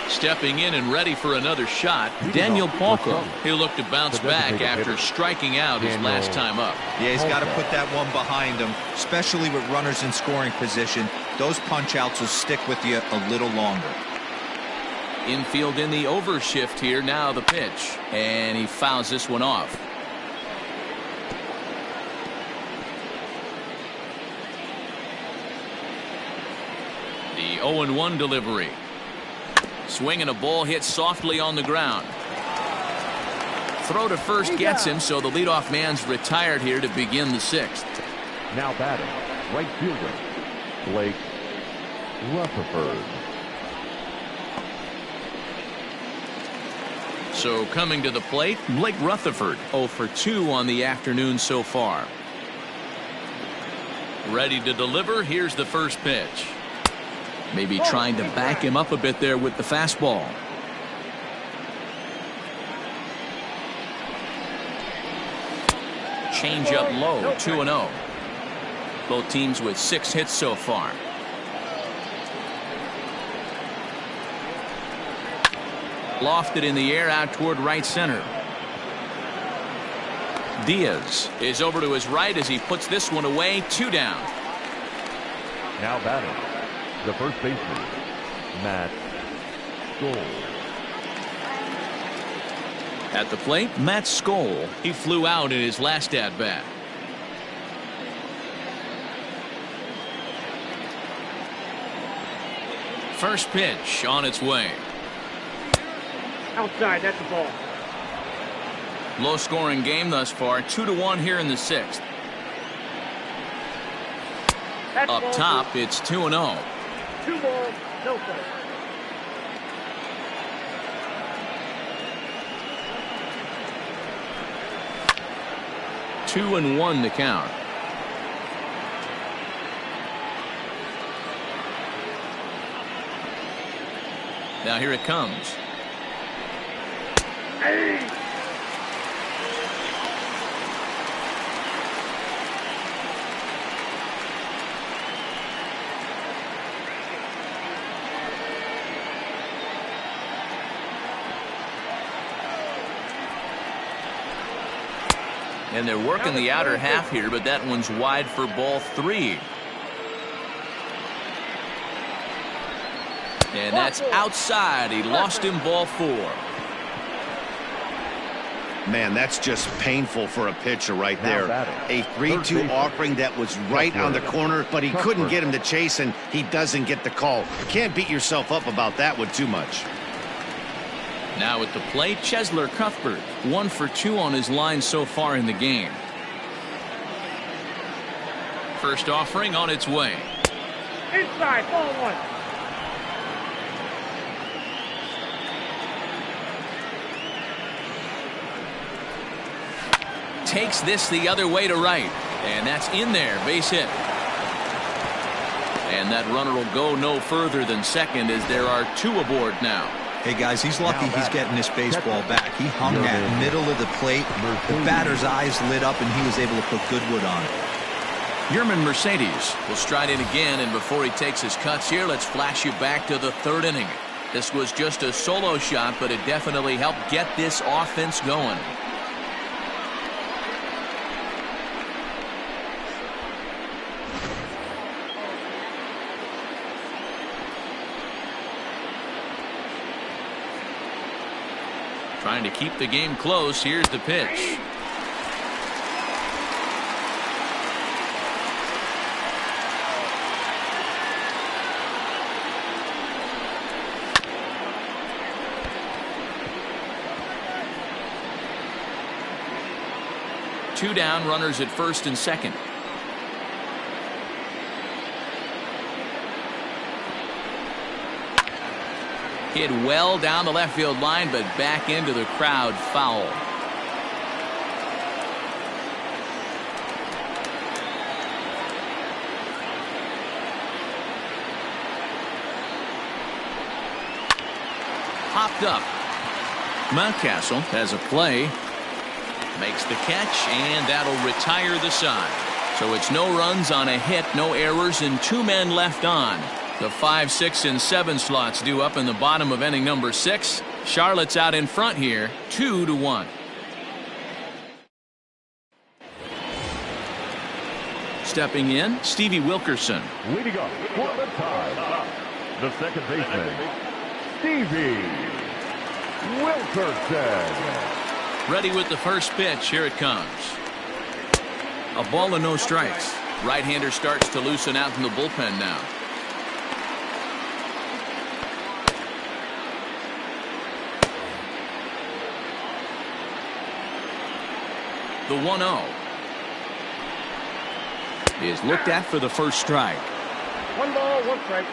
Stepping in and ready for another shot, Daniel Palka. He'll look to bounce back after striking out his last time up. Yeah, he's got to put that one behind him, especially with runners in scoring position. Those punch-outs will stick with you a little longer. Infield in the overshift here. Now the pitch. And he fouls this one off. The 0-1 delivery. Swinging a ball hit softly on the ground. Throw to first gets him, so the leadoff man's retired here to begin the 6th. Now batting, right fielder, Blake Rutherford. So coming to the plate, Blake Rutherford, 0 for 2 on the afternoon so far. Ready to deliver. Here's the first pitch. Maybe trying to back him up a bit there with the fastball. Change up low, 2-0. Both teams with 6 hits so far. Lofted in the air out toward right center. Diaz is over to his right as he puts this one away. 2 down. Now batting, the first baseman, Matt Skoll. At the plate, Matt Skoll. He flew out in his last at-bat. First pitch on its way. Outside, that's the ball. Low scoring game thus far. 2-1 here in the 6th. That's Up ball top, two. it's 2-0. 2 balls, no play. Two and 1 to count. Now here it comes. Hey! And they're working the outer half here, but that one's wide for ball 3. And that's outside. He lost him, ball 4. Man, that's just painful for a pitcher right there. A 3-2 offering that was right on the corner, but he couldn't get him to chase, and he doesn't get the call. You can't beat yourself up about that one too much. Now at the plate, Cheslor Cuthbert, 1 for 2 on his line so far in the game. First offering on its way. Inside, ball 1. Takes this the other way to right. And that's in there, base hit. And that runner will go no further than second as there are 2 aboard now. Hey, guys, he's lucky he's getting this baseball back. He hung that middle of the plate. The batter's eyes lit up, and he was able to put good wood on it. Yerman Mercedes will stride in again, and before he takes his cuts here, let's flash you back to the 3rd inning. This was just a solo shot, but it definitely helped get this offense going. Trying to keep the game close. Here's the pitch. Two down, runners at first and second. Hit well down the left field line, but back into the crowd, foul. Popped up. Mountcastle has a play. Makes the catch, and that'll retire the side. So it's no runs on a hit, no errors, and two men left on. The 5, 6, and 7 slots due up in the bottom of inning number 6. Charlotte's out in front here, 2-1. Stepping in, Stevie Wilkerson. Leading up for the tie, the second baseman, Stevie Wilkerson. Ready with the first pitch. Here it comes. A ball and no strikes. Right-hander starts to loosen out in the bullpen now. The 1-0 is looked at for the first strike. 1 ball, 1 strike.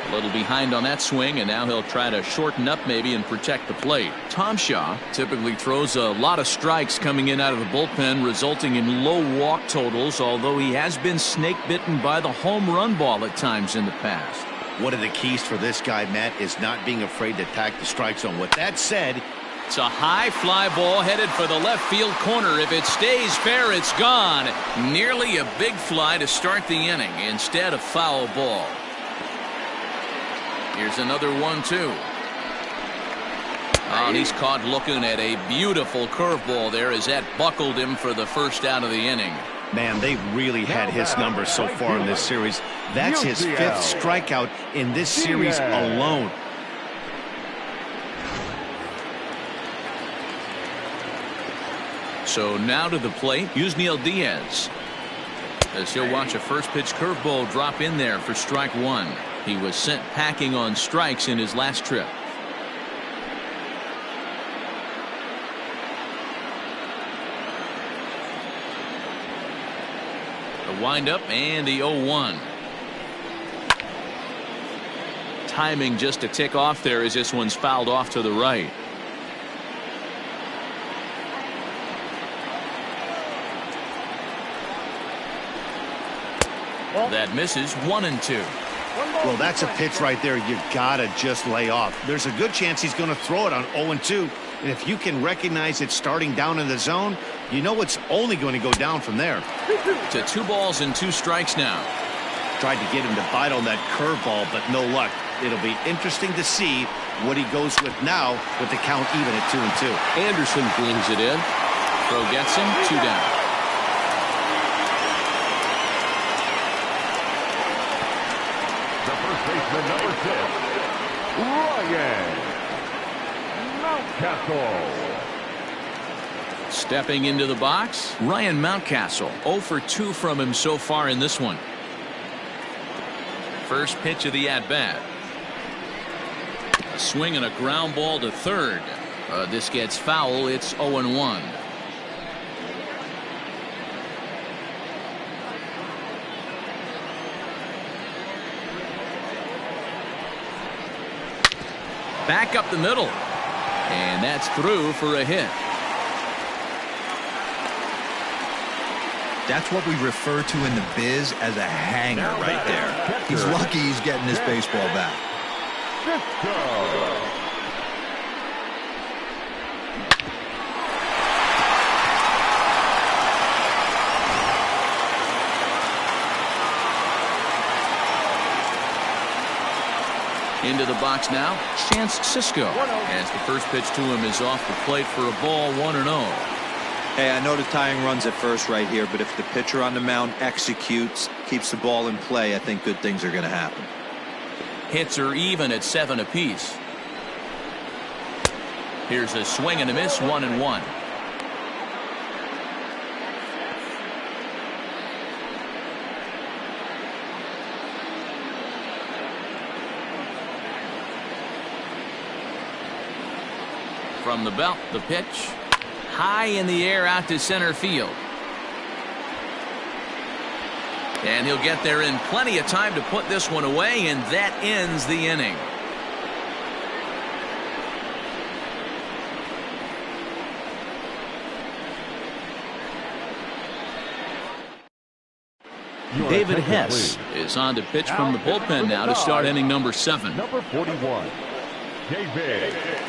A little behind on that swing, and now he'll try to shorten up maybe and protect the plate. Tom Shaw typically throws a lot of strikes coming in out of the bullpen, resulting in low walk totals, although he has been snake bitten by the home run ball at times in the past. One of the keys for this guy, Matt, is not being afraid to attack the strike zone. With that said, it's a high fly ball headed for the left field corner. If it stays fair, it's gone. Nearly a big fly to start the inning. Instead, a foul ball. Here's another 1-2. Oh, and he's caught looking at a beautiful curveball there as that buckled him for the first out of the inning. Man, they've really had his number so far in this series. That's his 5th strikeout in this series alone. So now to the plate, Yusniel Diaz, as he'll watch a first pitch curveball drop in there for strike 1. He was sent packing on strikes in his last trip. The windup and the 0-1. Timing just a tick off there as this one's fouled off to the right. That misses. 1-2. Well, that's a pitch right there you gotta just lay off. There's a good chance he's going to throw it on 0-2. And if you can recognize it starting down in the zone, you know it's only going to go down from there. To 2 balls and 2 strikes now. Tried to get him to bite on that curveball, but no luck. It'll be interesting to see what he goes with now with the count even at 2-2. Anderson brings it in. Throw gets him. 2 down. The first baseman, number 6, Ryan Mountcastle. Stepping into the box, Ryan Mountcastle. 0 for 2 from him so far in this one. First pitch of the at-bat. A swing and a ground ball to third. This gets foul. It's 0-1. Back up the middle. And that's through for a hit. That's what we refer to in the biz as a hanger right there. He's lucky he's getting his baseball back. Into the box now, Chance Sisco. As the first pitch to him is off the plate for a ball, 1-0. Hey, I know the tying runs at first right here, but if the pitcher on the mound executes, keeps the ball in play, I think good things are going to happen. Hits are even at 7 apiece. Here's a swing and a miss, 1-1. From the belt, the pitch. High in the air out to center field. And he'll get there in plenty of time to put this one away, and that ends the inning. David Hess is on to pitch from the bullpen now to start inning number 7. Number 41, David Hess.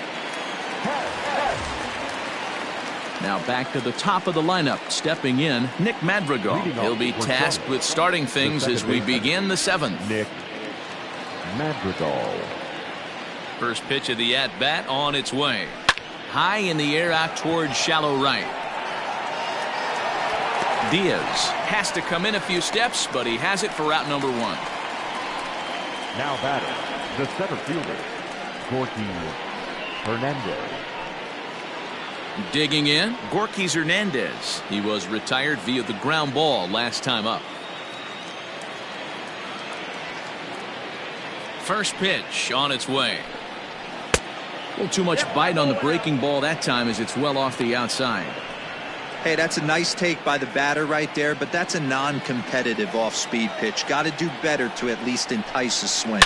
Now back to the top of the lineup, stepping in, Nick Madrigal. He'll be tasked with starting things as we begin the 7th. Nick Madrigal. First pitch of the at-bat on its way. High in the air out towards shallow right. Diaz has to come in a few steps, but he has it for out number 1. Now batting, the center fielder, Gorky Hernandez. Digging in, Gorky Hernandez. He was retired via the ground ball last time up. First pitch on its way. A little too much bite on the breaking ball that time as it's well off the outside. Hey, that's a nice take by the batter right there, but that's a non-competitive off-speed pitch. Got to do better to at least entice a swing.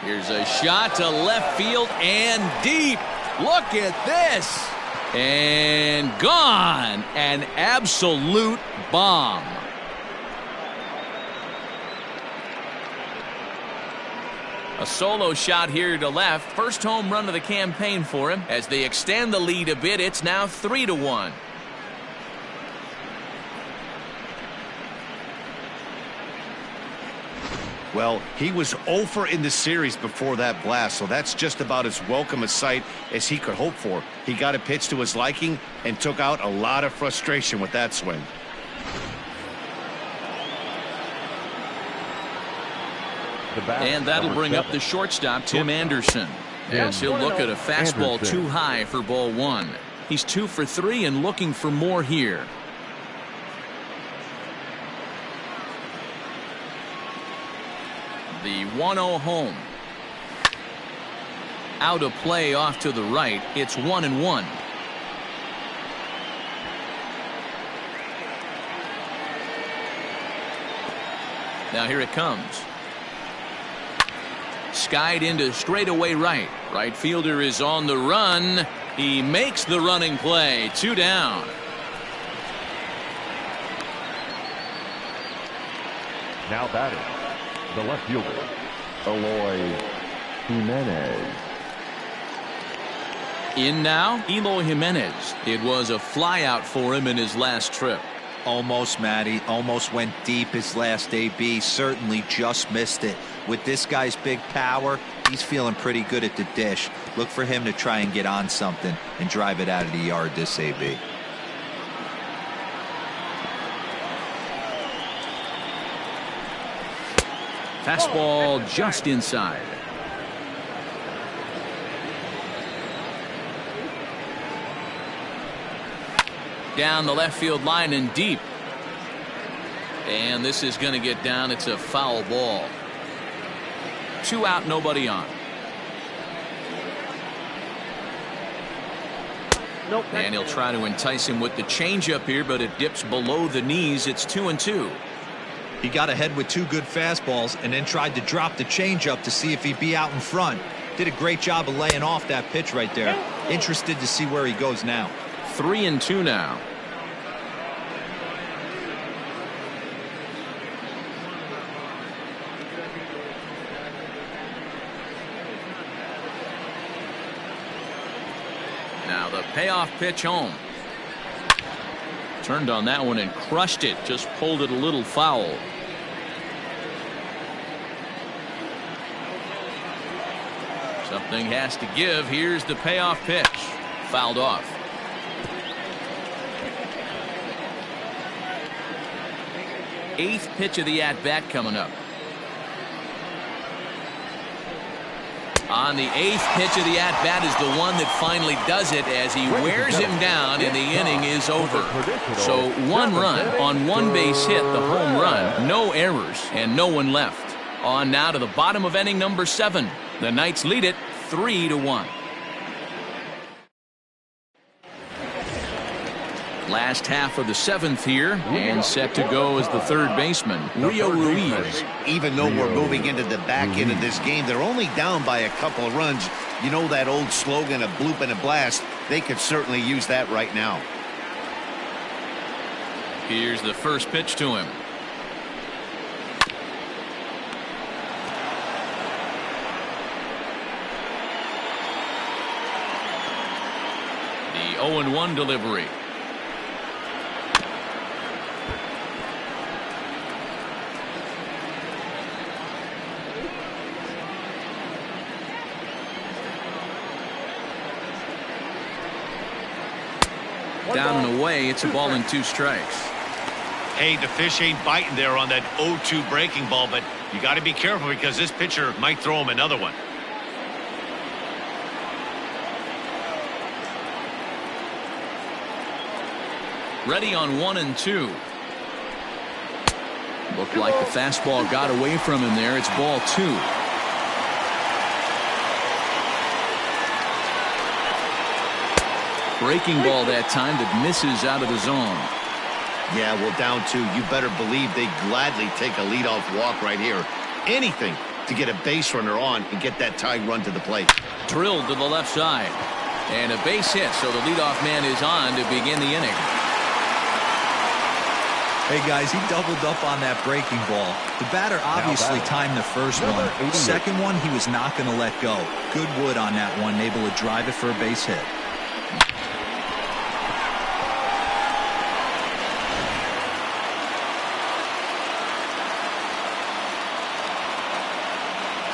Here's a shot to left field and deep. Look at this. And gone. An absolute bomb. A solo shot here to left. First home run of the campaign for him. As they extend the lead a bit, it's now 3-1. Well, he was 0 in the series before that blast, so that's just about as welcome a sight as he could hope for. He got a pitch to his liking and took out a lot of frustration with that swing. And that'll bring up the shortstop, Tim Anderson. As he'll look at a fastball too high for ball 1. He's 2 for 3 and looking for more here. The 1-0 home. Out of play off to the right. It's 1-1. Now here it comes. Skied into straightaway right. Right fielder is on the run. He makes the running play. 2 down. Now batting, the left fielder, Eloy Jimenez. In now, Eloy Jimenez. It was a flyout for him in his last trip. Almost, Matty. Almost went deep his last AB. Certainly just missed it. With this guy's big power, he's feeling pretty good at the dish. Look for him to try and get on something and drive it out of the yard this AB. Fastball just inside. Down the left field line and deep. And this is going to get down. It's a foul ball. 2 out, nobody on. Nope. And he'll try to entice him with the changeup here, but it dips below the knees. It's 2-2. He got ahead with 2 good fastballs and then tried to drop the changeup to see if he'd be out in front. Did a great job of laying off that pitch right there. Interested to see where he goes now. 3-2 now. Now the payoff pitch home. Turned on that one and crushed it. Just pulled it a little foul. Something has to give. Here's the payoff pitch. Fouled off. 8th pitch of the at-bat coming up. On the 8th pitch of the at-bat is the one that finally does it as he wears him down and the inning is over. So 1 run on 1 base hit, the home run, no errors, and no one left. On now to the bottom of inning number 7. The Knights lead it 3-1. Last half of the 7th here, and set to go as the 3rd baseman, Rio Ruiz. Even though we're moving into the back end of this game, they're only down by a couple of runs. You know that old slogan, a bloop and a blast. They could certainly use that right now. Here's the first pitch to him. The 0-1 delivery. Down and away, it's a ball and 2 strikes. Hey, the fish ain't biting there on that 0-2 breaking ball, but you got to be careful because this pitcher might throw him another one. Ready on 1 and 2. Looked like the fastball got away from him there. It's ball 2. Breaking ball that time that misses out of the zone. Yeah, well, down 2, you better believe they gladly take a leadoff walk right here. Anything to get a base runner on and get that tying run to the plate. Drilled to the left side. And a base hit, so the leadoff man is on to begin the inning. Hey, guys, he doubled up on that breaking ball. The batter obviously timed the first one. Second one, he was not going to let go. Good wood on that one, able to drive it for a base hit.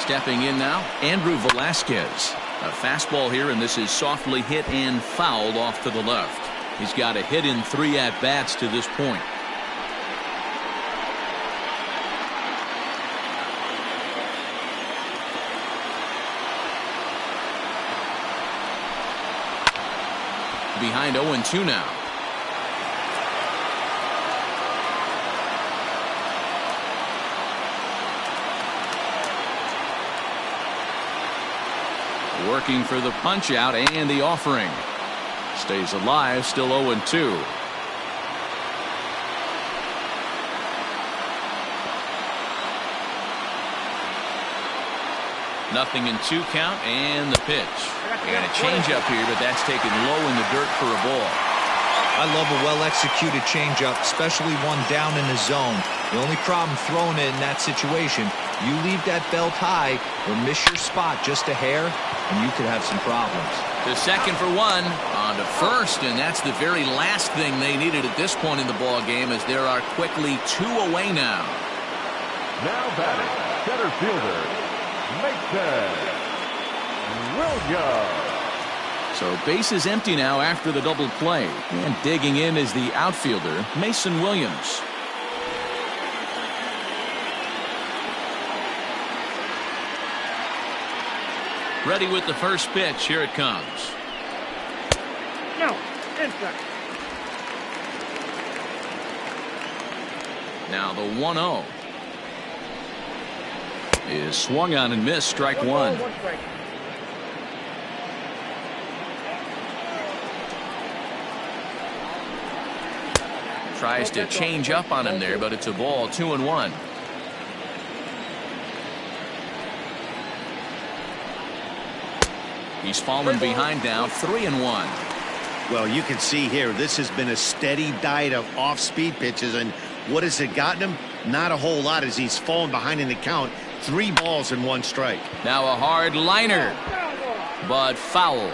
Stepping in now, Andrew Velasquez. A fastball here, and this is softly hit and fouled off to the left. He's got a hit in 3 at-bats to this point. Behind 0-2 now. Working for the punch out and the offering. Stays alive, still 0-2. Nothing in 2 count and the pitch. And a changeup here, but that's taken low in the dirt for a ball. I love a well-executed changeup, especially one down in the zone. The only problem throwing it in that situation, you leave that belt high or miss your spot just a hair, and you could have some problems. To second for 1, on to first, and that's the very last thing they needed at this point in the ball game, as there are quickly 2 away now. Now batting, center fielder, Mason Williams. So base is empty now after the double play, and digging in is the outfielder, Mason Williams. Ready with the first pitch. Here it comes. No, inside. Now the 1-0 is swung on and missed. Strike 1. Tries to change up on him there, but it's a ball. 2-1. He's fallen behind now. 3-1. Well, you can see here, this has been a steady diet of off-speed pitches, and what has it gotten him? Not a whole lot, as he's fallen behind in the count. 3 balls and 1 strike. Now a hard liner, but foul.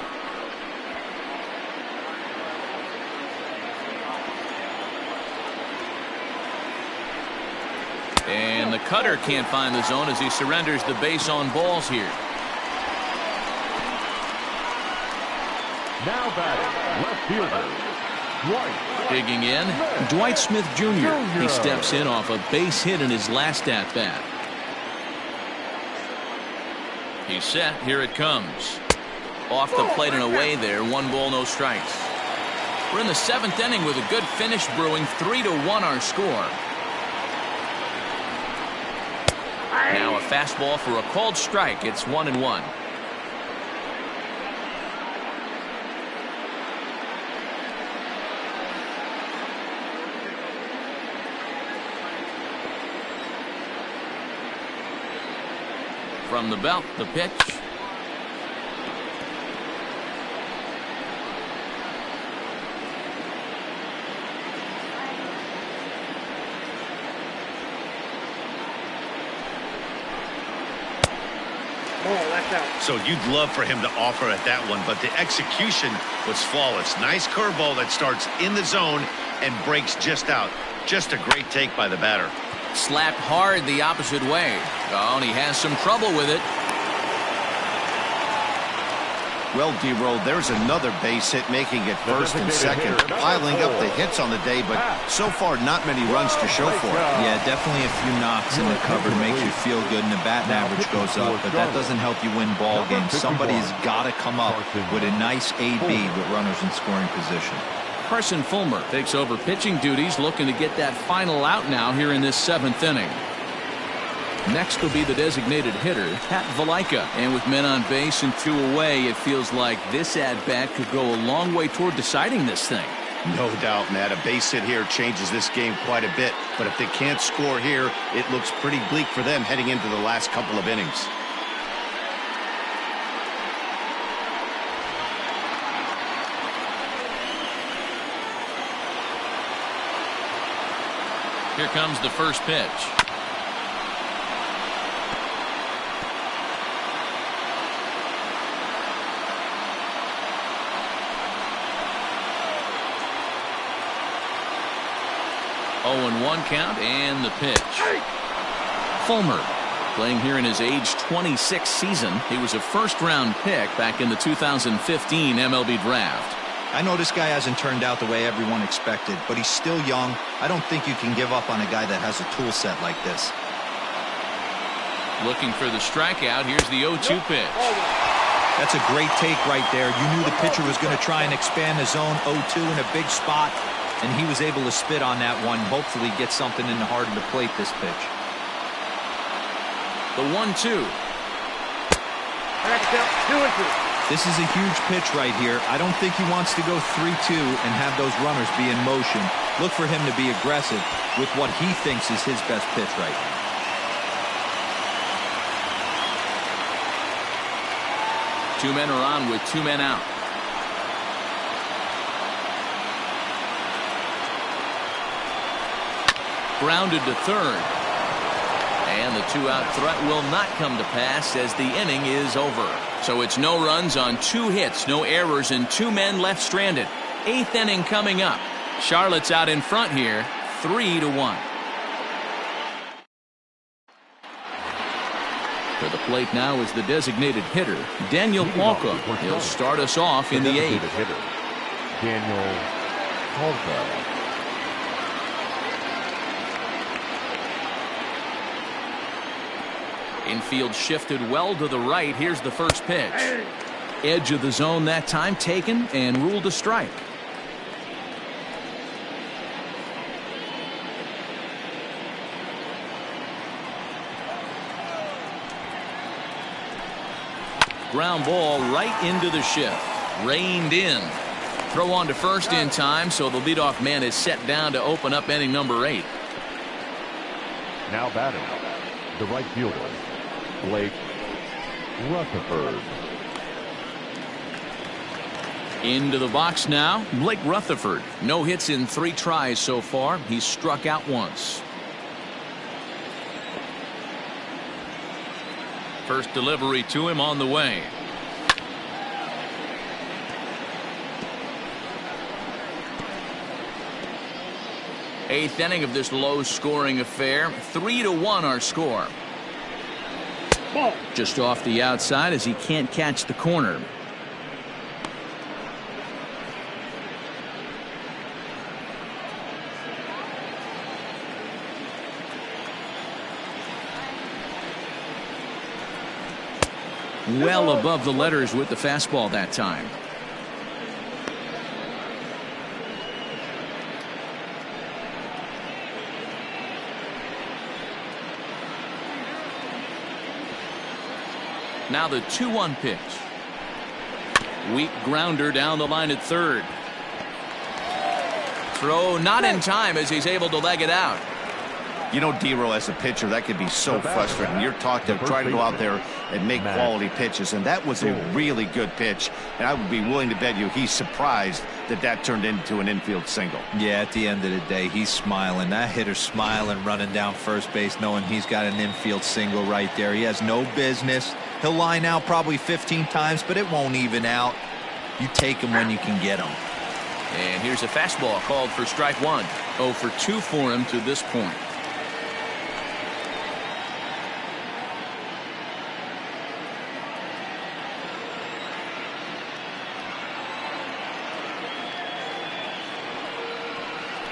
And the cutter can't find the zone as he surrenders the base on balls here. Now batting, left fielder, Digging in, Dwight Smith Jr. He steps in off a base hit in his last at-bat. He's set. Here it comes. Off the plate and away there. 1 ball, no strikes. We're in the 7th inning with a good finish brewing. 3-1 our score. Now a fastball for a called strike. It's 1-1. From the belt, the pitch. So you'd love for him to offer at that one, but the execution was flawless. Nice curveball that starts in the zone and breaks just out. Just a great take by the batter. Slapped hard the opposite way. Oh, and he has some trouble with it. Well, D-Roll, there's another base hit, making it first and second. Piling up the hits on the day, but so far not many runs to show for it. Yeah, definitely a few knocks in the cover makes you feel good, and the batting average goes up, but that doesn't help you win ball games. Somebody's got to come up with a nice AB with runners in scoring position. Carson Fulmer takes over pitching duties, looking to get that final out now here in this 7th inning. Next will be the designated hitter, Pat Valaika. And with men on base and 2 away, it feels like this at-bat could go a long way toward deciding this thing. No doubt, Matt. A base hit here changes this game quite a bit. But if they can't score here, it looks pretty bleak for them heading into the last couple of innings. Here comes the first pitch. Oh, and 1 count, and the pitch. Fulmer playing here in his age 26 season. He was a first-round pick back in the 2015 MLB draft. I know this guy hasn't turned out the way everyone expected, but he's still young. I don't think you can give up on a guy that has a tool set like this. Looking for the strikeout. Here's the 0-2 pitch. That's a great take right there. You knew the pitcher was going to try and expand the zone. 0-2 in a big spot, and he was able to spit on that one. Hopefully get something in the heart of the plate this pitch. The 1-2. This is a huge pitch right here. I don't think he wants to go 3-2 and have those runners be in motion. Look for him to be aggressive with what he thinks is his best pitch right now. Two men are on with 2 men out. Grounded to third. And the 2-out threat will not come to pass as the inning is over. So it's no runs on 2 hits, no errors, and 2 men left stranded. 8th inning coming up. Charlotte's out in front here, 3-1. To the plate now is the designated hitter, Daniel Palka. He'll start us off in the 8th. Daniel Palka. Infield shifted well to the right. Here's the first pitch. Edge of the zone that time taken and ruled a strike. Ground ball right into the shift. Reined in. Throw on to first in time, so the leadoff man is set down to open up inning number 8. Now batting, the right fielder, Blake Rutherford. Into the box now, Blake Rutherford. No hits in 3 tries so far. He's struck out once. First delivery to him on the way. Eighth inning of this low-scoring affair. 3-1 our score. Ball. Just off the outside as he can't catch the corner. Well above the letters with the fastball that time. Now the 2-1 pitch. Weak grounder down the line at third. Throw not in time as he's able to leg it out. You know, D-Row, as a pitcher, that could be so frustrating. You're trying to go out there and make quality pitches, and that was a really good pitch. And I would be willing to bet you he's surprised that turned into an infield single. Yeah, at the end of the day, he's smiling. That hitter's smiling, running down first base, knowing he's got an infield single right there. He has no business. He'll line out probably 15 times, but it won't even out. You take him when you can get him. And here's a fastball called for strike one. 0 for 2 for him to this point.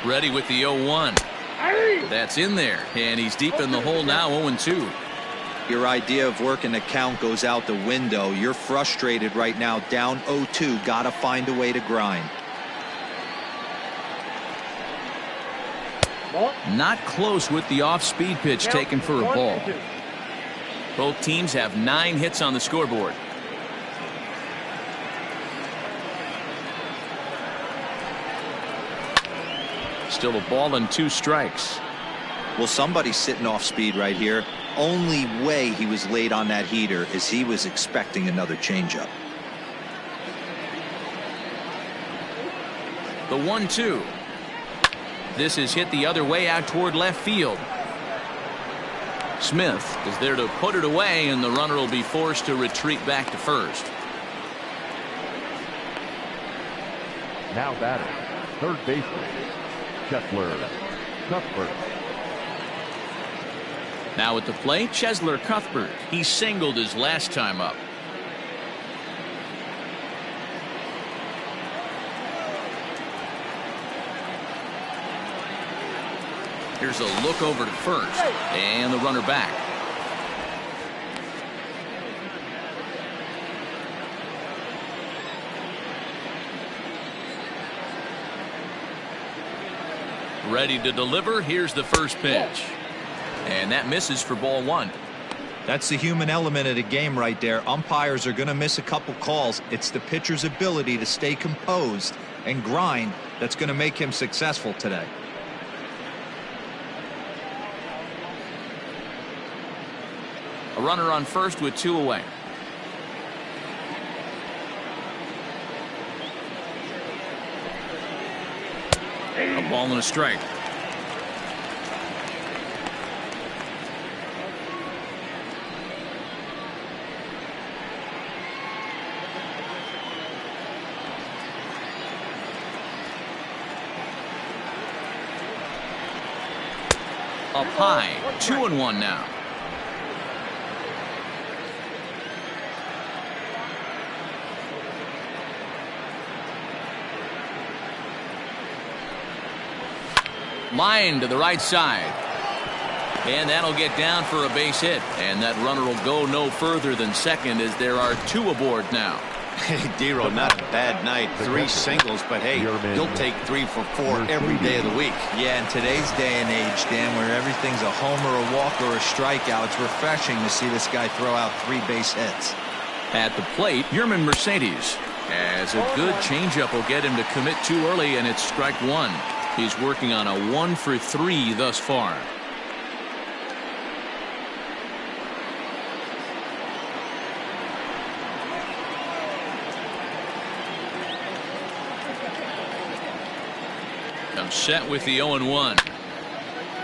Ready with the 0-1. That's in there, and he's deep in the hole now. 0-2. Your idea of working the count goes out the window. You're frustrated right now, down 0-2. Gotta find a way to grind. Not close with the off-speed pitch taken for a ball. Both teams have 9 hits on the scoreboard. Still a ball and 2 strikes. Well, somebody's sitting off speed right here. Only way he was late on that heater is he was expecting another changeup. The 1-2. This is hit the other way out toward left field. Smith is there to put it away, and the runner will be forced to retreat back to first. Now batting, third baseman, Cheslor Cuthbert. Now at the plate, Cheslor Cuthbert. He singled his last time up. Here's a look over to first, and the runner back. Ready to deliver. Here's the first pitch. And that misses for ball 1. That's the human element of the game right there. Umpires are going to miss a couple calls. It's the pitcher's ability to stay composed and grind that's going to make him successful today. A runner on first with 2 away. A ball and a strike. Up high, 2-1 now. Line to the right side. And that'll get down for a base hit. And that runner will go no further than second as there are 2 aboard now. Hey, D-Row, not a bad night. 3 singles, but hey, you'll take 3 for 4 every day of the week. Yeah, in today's day and age, Dan, where everything's a homer, a walk, or a strikeout, it's refreshing to see this guy throw out 3 base hits. At the plate, Yermin Mercedes. As a good changeup will get him to commit too early, and it's strike 1. He's working on a 1 for 3 thus far. Comes set with the 0-1.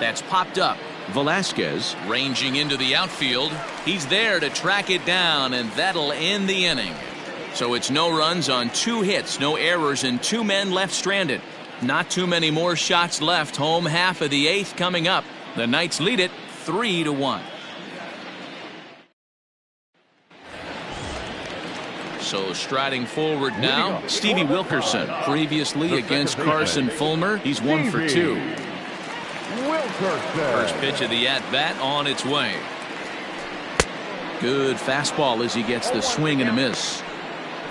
That's popped up. Velasquez ranging into the outfield. He's there to track it down, and that'll end the inning. So it's no runs on 2 hits, no errors, and 2 men left stranded. Not too many more shots left. Home half of the 8th coming up. The Knights lead it 3-1. So striding forward now, Stevie Wilkerson. Previously against Carson Fulmer, he's 1 for 2. First pitch of the at-bat on its way. Good fastball as he gets the swing and a miss.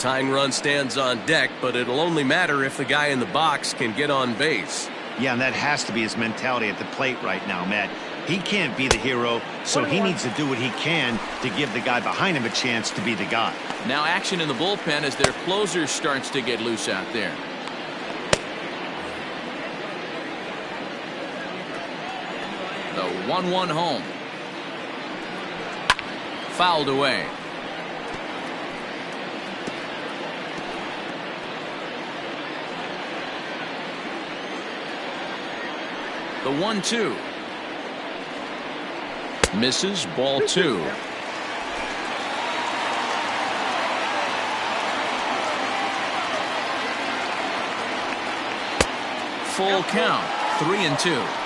Tying run stands on deck, but it'll only matter if the guy in the box can get on base. Yeah, and that has to be his mentality at the plate right now, Matt. He can't be the hero, so he needs to do what he can to give the guy behind him a chance to be the guy. Now action in the bullpen as their closer starts to get loose out there. The 1-1 home. Fouled away. The 1-2. Misses, ball 2. Full count, 3-2.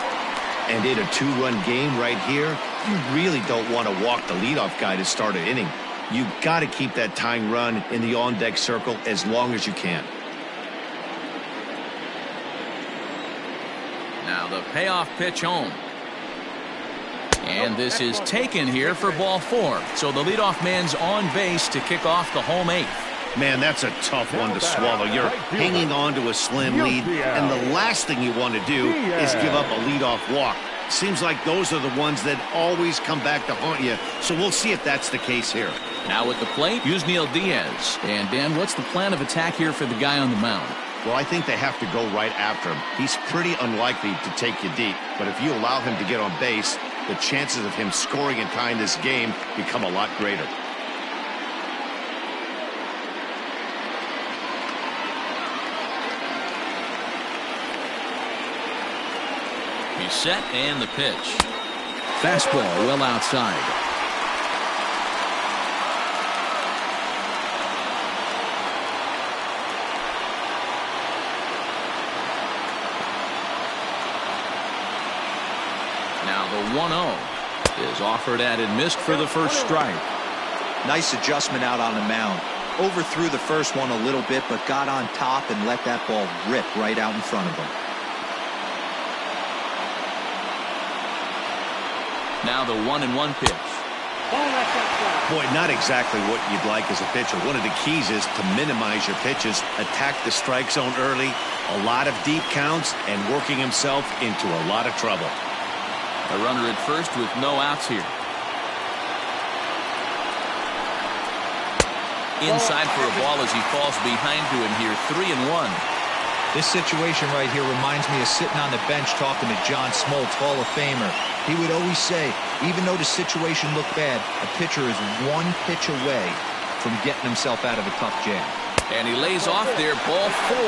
And in a 2-run game right here, you really don't want to walk the leadoff guy to start an inning. You got to keep that tying run in the on-deck circle as long as you can. Now the payoff pitch home. And this is taken here for ball 4. So the leadoff man's on base to kick off the home 8th. Man, that's a tough one to swallow. You're hanging on to a slim lead, and the last thing you want to do is give up a leadoff walk. Seems like those are the ones that always come back to haunt you, so we'll see if that's the case here. Now at the plate, Yusniel Diaz. And Dan, what's the plan of attack here for the guy on the mound? Well, I think they have to go right after him. He's pretty unlikely to take you deep, but if you allow him to get on base, the chances of him scoring and tying this game become a lot greater. He's set and the pitch. Fastball well outside. Now the 1-0 is offered at and missed for the first strike. Nice adjustment out on the mound. Overthrew the first one a little bit, but got on top and let that ball rip right out in front of him. Now the 1-1 pitch. Boy, not exactly what you'd like as a pitcher. One of the keys is to minimize your pitches, attack the strike zone early, a lot of deep counts, and working himself into a lot of trouble. A runner at first with no outs here. Inside for a ball as he falls behind to him here. 3-1. This situation right here reminds me of sitting on the bench talking to John Smoltz, Hall of Famer. He would always say, even though the situation looked bad, a pitcher is one pitch away from getting himself out of a tough jam. And he lays off there, ball 4.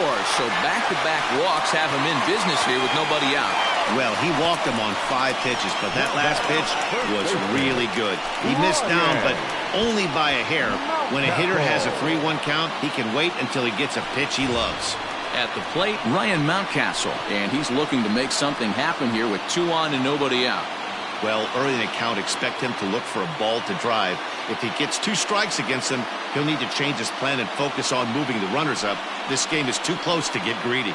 So back-to-back walks have him in business here with nobody out. Well, he walked him on 5 pitches, but that last pitch was really good. He missed down, but only by a hair. When a hitter has a 3-1 count, he can wait until he gets a pitch he loves. At the plate, Ryan Mountcastle, and he's looking to make something happen here with 2 on and nobody out. Well, early in the count, expect him to look for a ball to drive. If he gets 2 strikes against him, he'll need to change his plan and focus on moving the runners up. This game is too close to get greedy.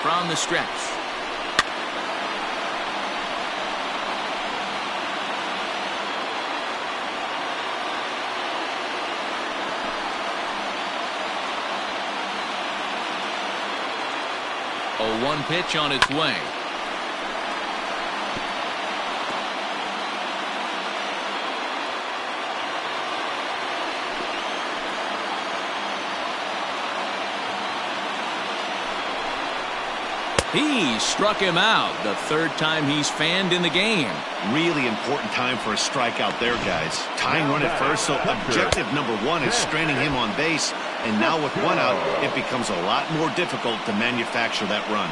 From the stretch. A 1 pitch on its way. He struck him out the 3rd time he's fanned in the game. Really important time for a strikeout there, guys. Tying run at first, so objective number 1 is straining him on base. And now with 1 out, it becomes a lot more difficult to manufacture that run.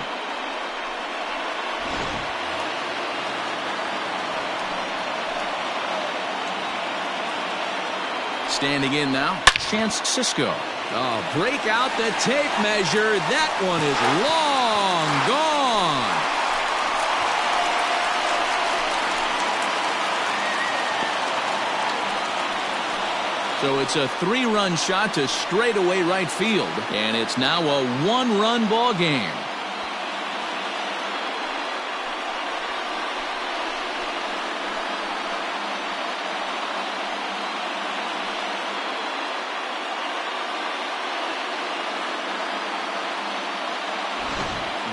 Standing in now, Chance Sisco. Oh, break out the tape measure. That one is long gone. So it's a 3-run shot to straightaway right field, and it's now a 1-run ball game.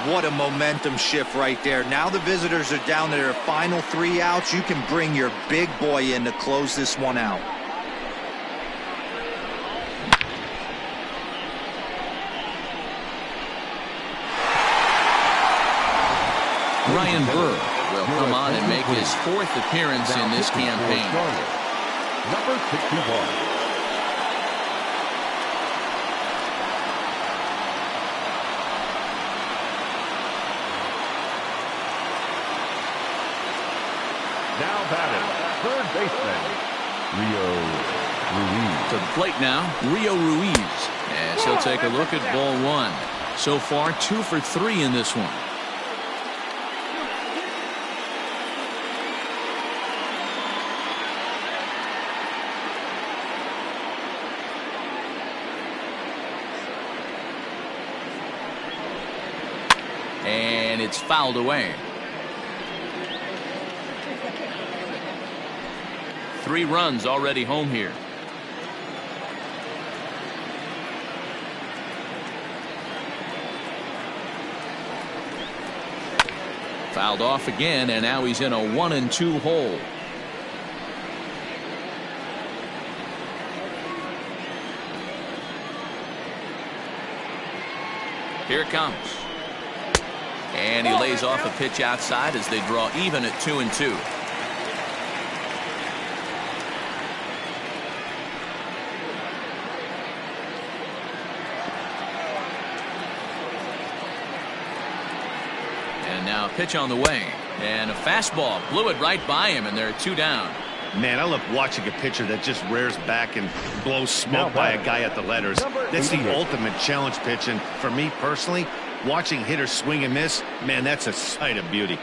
What a momentum shift right there. Now the visitors are down to their final 3 outs. You can bring your big boy in to close this one out. Ryan Burr will come on and make his 4th appearance in this campaign. Number 61. Now batting, third baseman, Rio Ruiz. To the plate now, Rio Ruiz. As he'll take a look at ball 1. So far, 2 for 3 in this one. And it's fouled away. 3 runs already home here. Fouled off again, and now he's in a 1-2 hole. Here it comes. And he lays off a pitch outside as they draw even at 2-2. And now a pitch on the way. And a fastball blew it right by him, and they're 2 down. Man, I love watching a pitcher that just rears back and blows smoke by a guy at the letters. That's the ultimate challenge pitch, and for me personally, watching hitters swing and miss, man, that's a sight of beauty.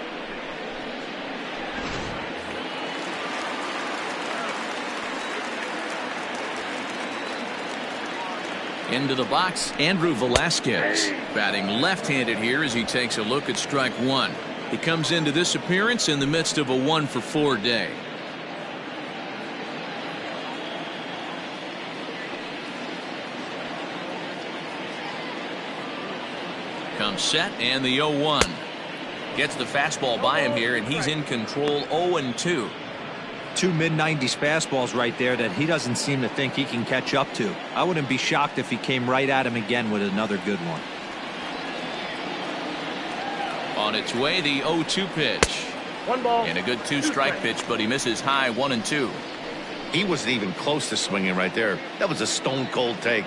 Into the box, Andrew Velasquez, batting left-handed here as he takes a look at strike 1. He comes into this appearance in the midst of a 1-for-4 day. Comes set, and the 0-1. Gets the fastball by him here, and he's in control. 0-2. 2 mid-90s fastballs right there that he doesn't seem to think he can catch up to. I wouldn't be shocked if he came right at him again with another good one. On its way, the 0-2 pitch. 1 ball. And a good 2-strike pitch, but he misses high. 1-2. He wasn't even close to swinging right there. That was a stone-cold take.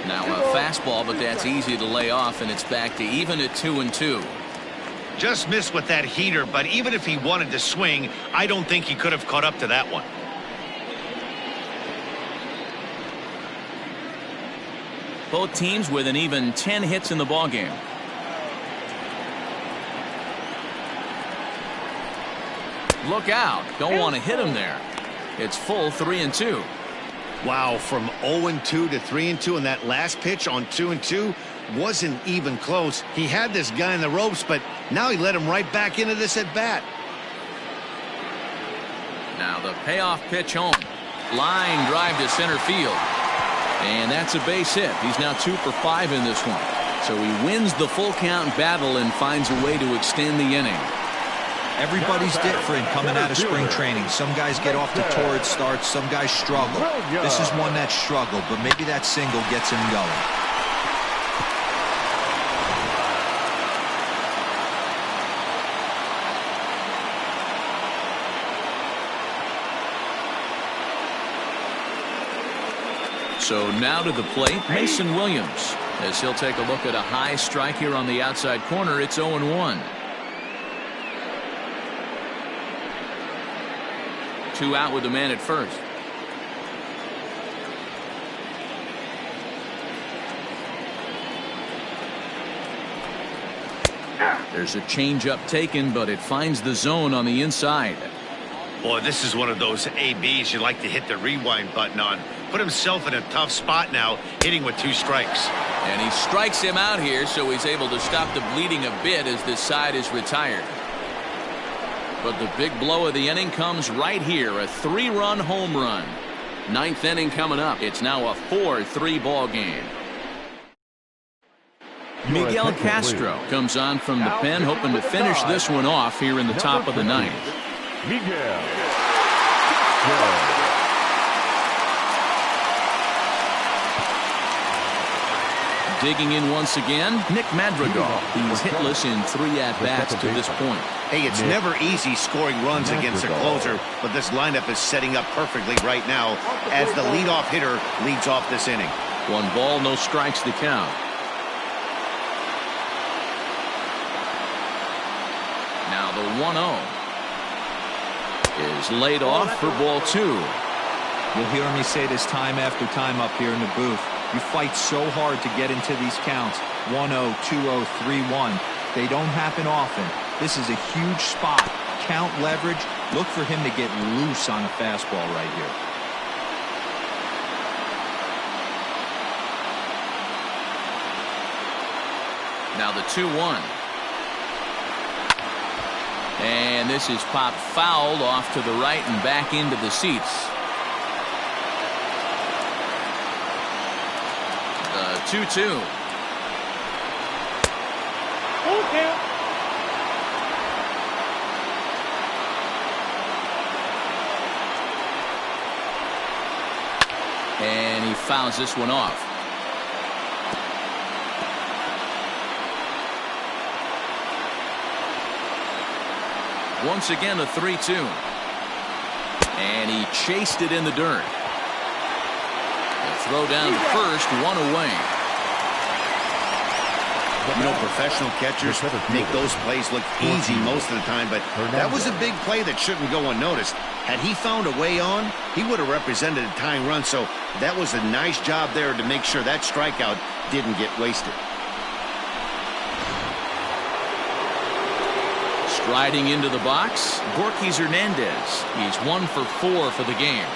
Now a fastball, but that's easy to lay off, and it's back to even at 2-2. Just missed with that heater, but even if he wanted to swing, I don't think he could have caught up to that one. Both teams with an even 10 hits in the ballgame. Look out. Don't want to hit him there. It's full 3-2. Wow, from 0-2 to 3-2, and that last pitch on 2-2 wasn't even close. He had this guy in the ropes, but now he let him right back into this at bat. Now the payoff pitch home. Line drive to center field. And that's a base hit. He's now 2 for 5 in this one. So he wins the full count battle and finds a way to extend the inning. Everybody's different coming out of spring training. Some guys get off to torrid starts. Some guys struggle. This is one that struggled, but maybe that single gets him going. So now to the plate, Mason Williams, as he'll take a look at a high strike here on the outside corner. It's 0-1. 2 out with the man at first. There's a changeup taken, but it finds the zone on the inside. Boy, this is one of those ABs you like to hit the rewind button on. put himself in a tough spot now, hitting with 2 strikes. And he strikes him out here, so he's able to stop the bleeding a bit as this side is retired. But the big blow of the inning comes right here, a 3-run home run. 9th inning coming up. It's now a 4-3 ball game. Miguel Castro comes on from the pen, hoping to finish this one off here in the top of the 9th. Miguel. Digging in once again, Nick Madrigal. He's hitless in 3 at-bats to this point. Hey, it's never easy scoring runs against a closer, but this lineup is setting up perfectly right now as the leadoff hitter leads off this inning. 1 ball, no strikes the count. Now the 1-0 is laid off for ball 2. You'll hear me say this time after time up here in the booth. You fight so hard to get into these counts. 1-0, 2-0, 3-1. They don't happen often. This is a huge spot. Count leverage. Look for him to get loose on a fastball right here. Now the 2-1. And this is popped fouled off to the right and back into the seats. 2-2. And he fouls this one off. Once again a 3-2. And he chased it in the dirt. Throw down to first, 1 away. You know, professional catchers make those plays look easy most of the time, but that was a big play that shouldn't go unnoticed. Had he found a way on, he would have represented a tying run, so that was a nice job there to make sure that strikeout didn't get wasted. Striding into the box, Gorky Hernandez. He's 1 for 4 for the game.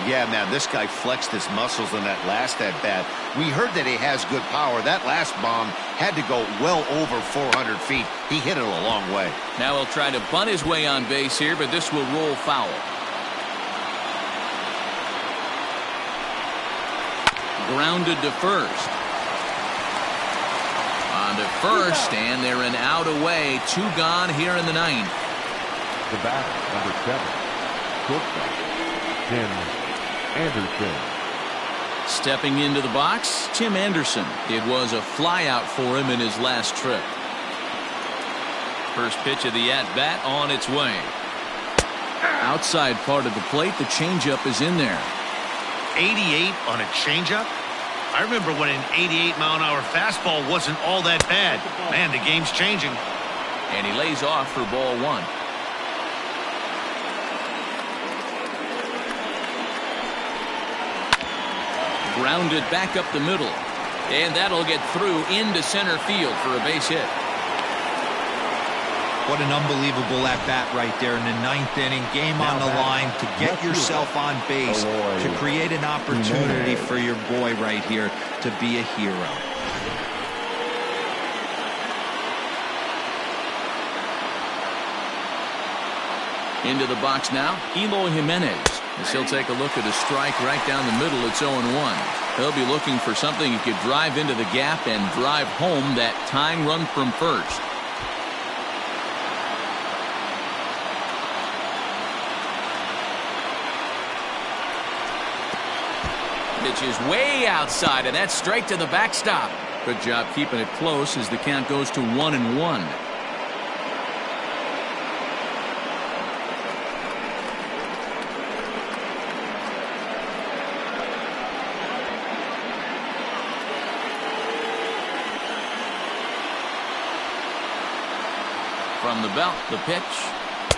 Yeah, man, this guy flexed his muscles in that last at-bat. We heard that he has good power. That last bomb had to go well over 400 feet. He hit it a long way. Now he'll try to bunt his way on base here, but this will roll foul. Grounded to first. On to first, and they're an out away. 2 gone here in the 9th. The bat, number 7, shortstop, Tim Anderson. Stepping into the box, Tim Anderson. It was a flyout for him in his last trip. First pitch of the at-bat on its way. Outside part of the plate, the changeup is in there. 88 on a changeup? I remember when an 88-mile-an-hour fastball wasn't all that bad. Man, the game's changing. And he lays off for ball 1. Grounded back up the middle. And that'll get through into center field for a base hit. What an unbelievable at-bat right there in the 9th inning. Game on the line to get yourself on base, to create an opportunity for your boy right here to be a hero. Into the box now, Eloy Jimenez. As he'll take a look at a strike right down the middle. It's 0-1. He'll be looking for something he could drive into the gap and drive home that tying run from first. Pitch is way outside, and that's straight to the backstop. Good job keeping it close as the count goes to 1-1. From the belt, the pitch.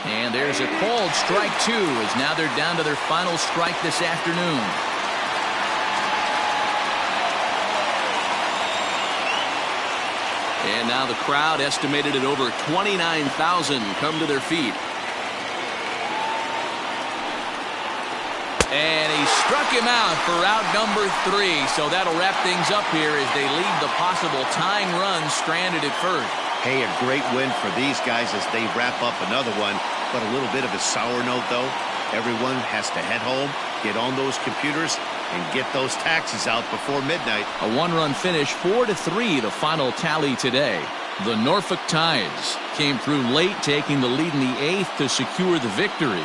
And there's a called strike 2 as now they're down to their final strike this afternoon. And now the crowd, estimated at over 29,000, come to their feet. And he struck him out for out number 3. So that'll wrap things up here as they leave the possible tying run stranded at first. Hey, a great win for these guys as they wrap up another one. But a little bit of a sour note, though. Everyone has to head home, get on those computers, and get those taxes out before midnight. A 1-run finish, 4-3, the final tally today. The Norfolk Tides came through late, taking the lead in the 8th to secure the victory.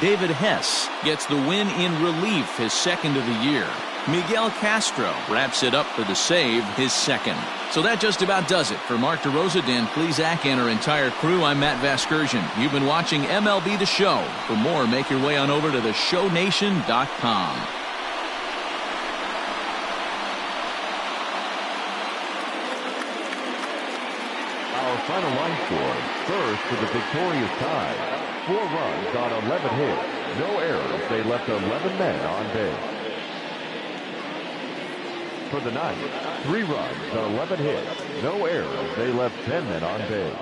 David Hess gets the win in relief, his 2nd of the year. Miguel Castro wraps it up for the save, his 2nd. So that just about does it. For Mark DeRosa, Dan Plesac, and our entire crew, I'm Matt Vasgersian. You've been watching MLB The Show. For more, make your way on over to theshownation.com. Our final line score, first for the victorious Tide. 4 runs on 11 hits. No errors. They left 11 men on base. For the ninth, 3 runs on 11 hits. No errors. They left 10 men on base.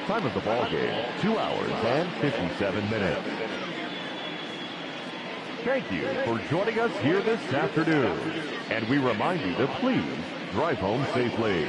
Time of the ball game, 2 hours and 57 minutes. Thank you for joining us here this afternoon. And we remind you to please drive home safely.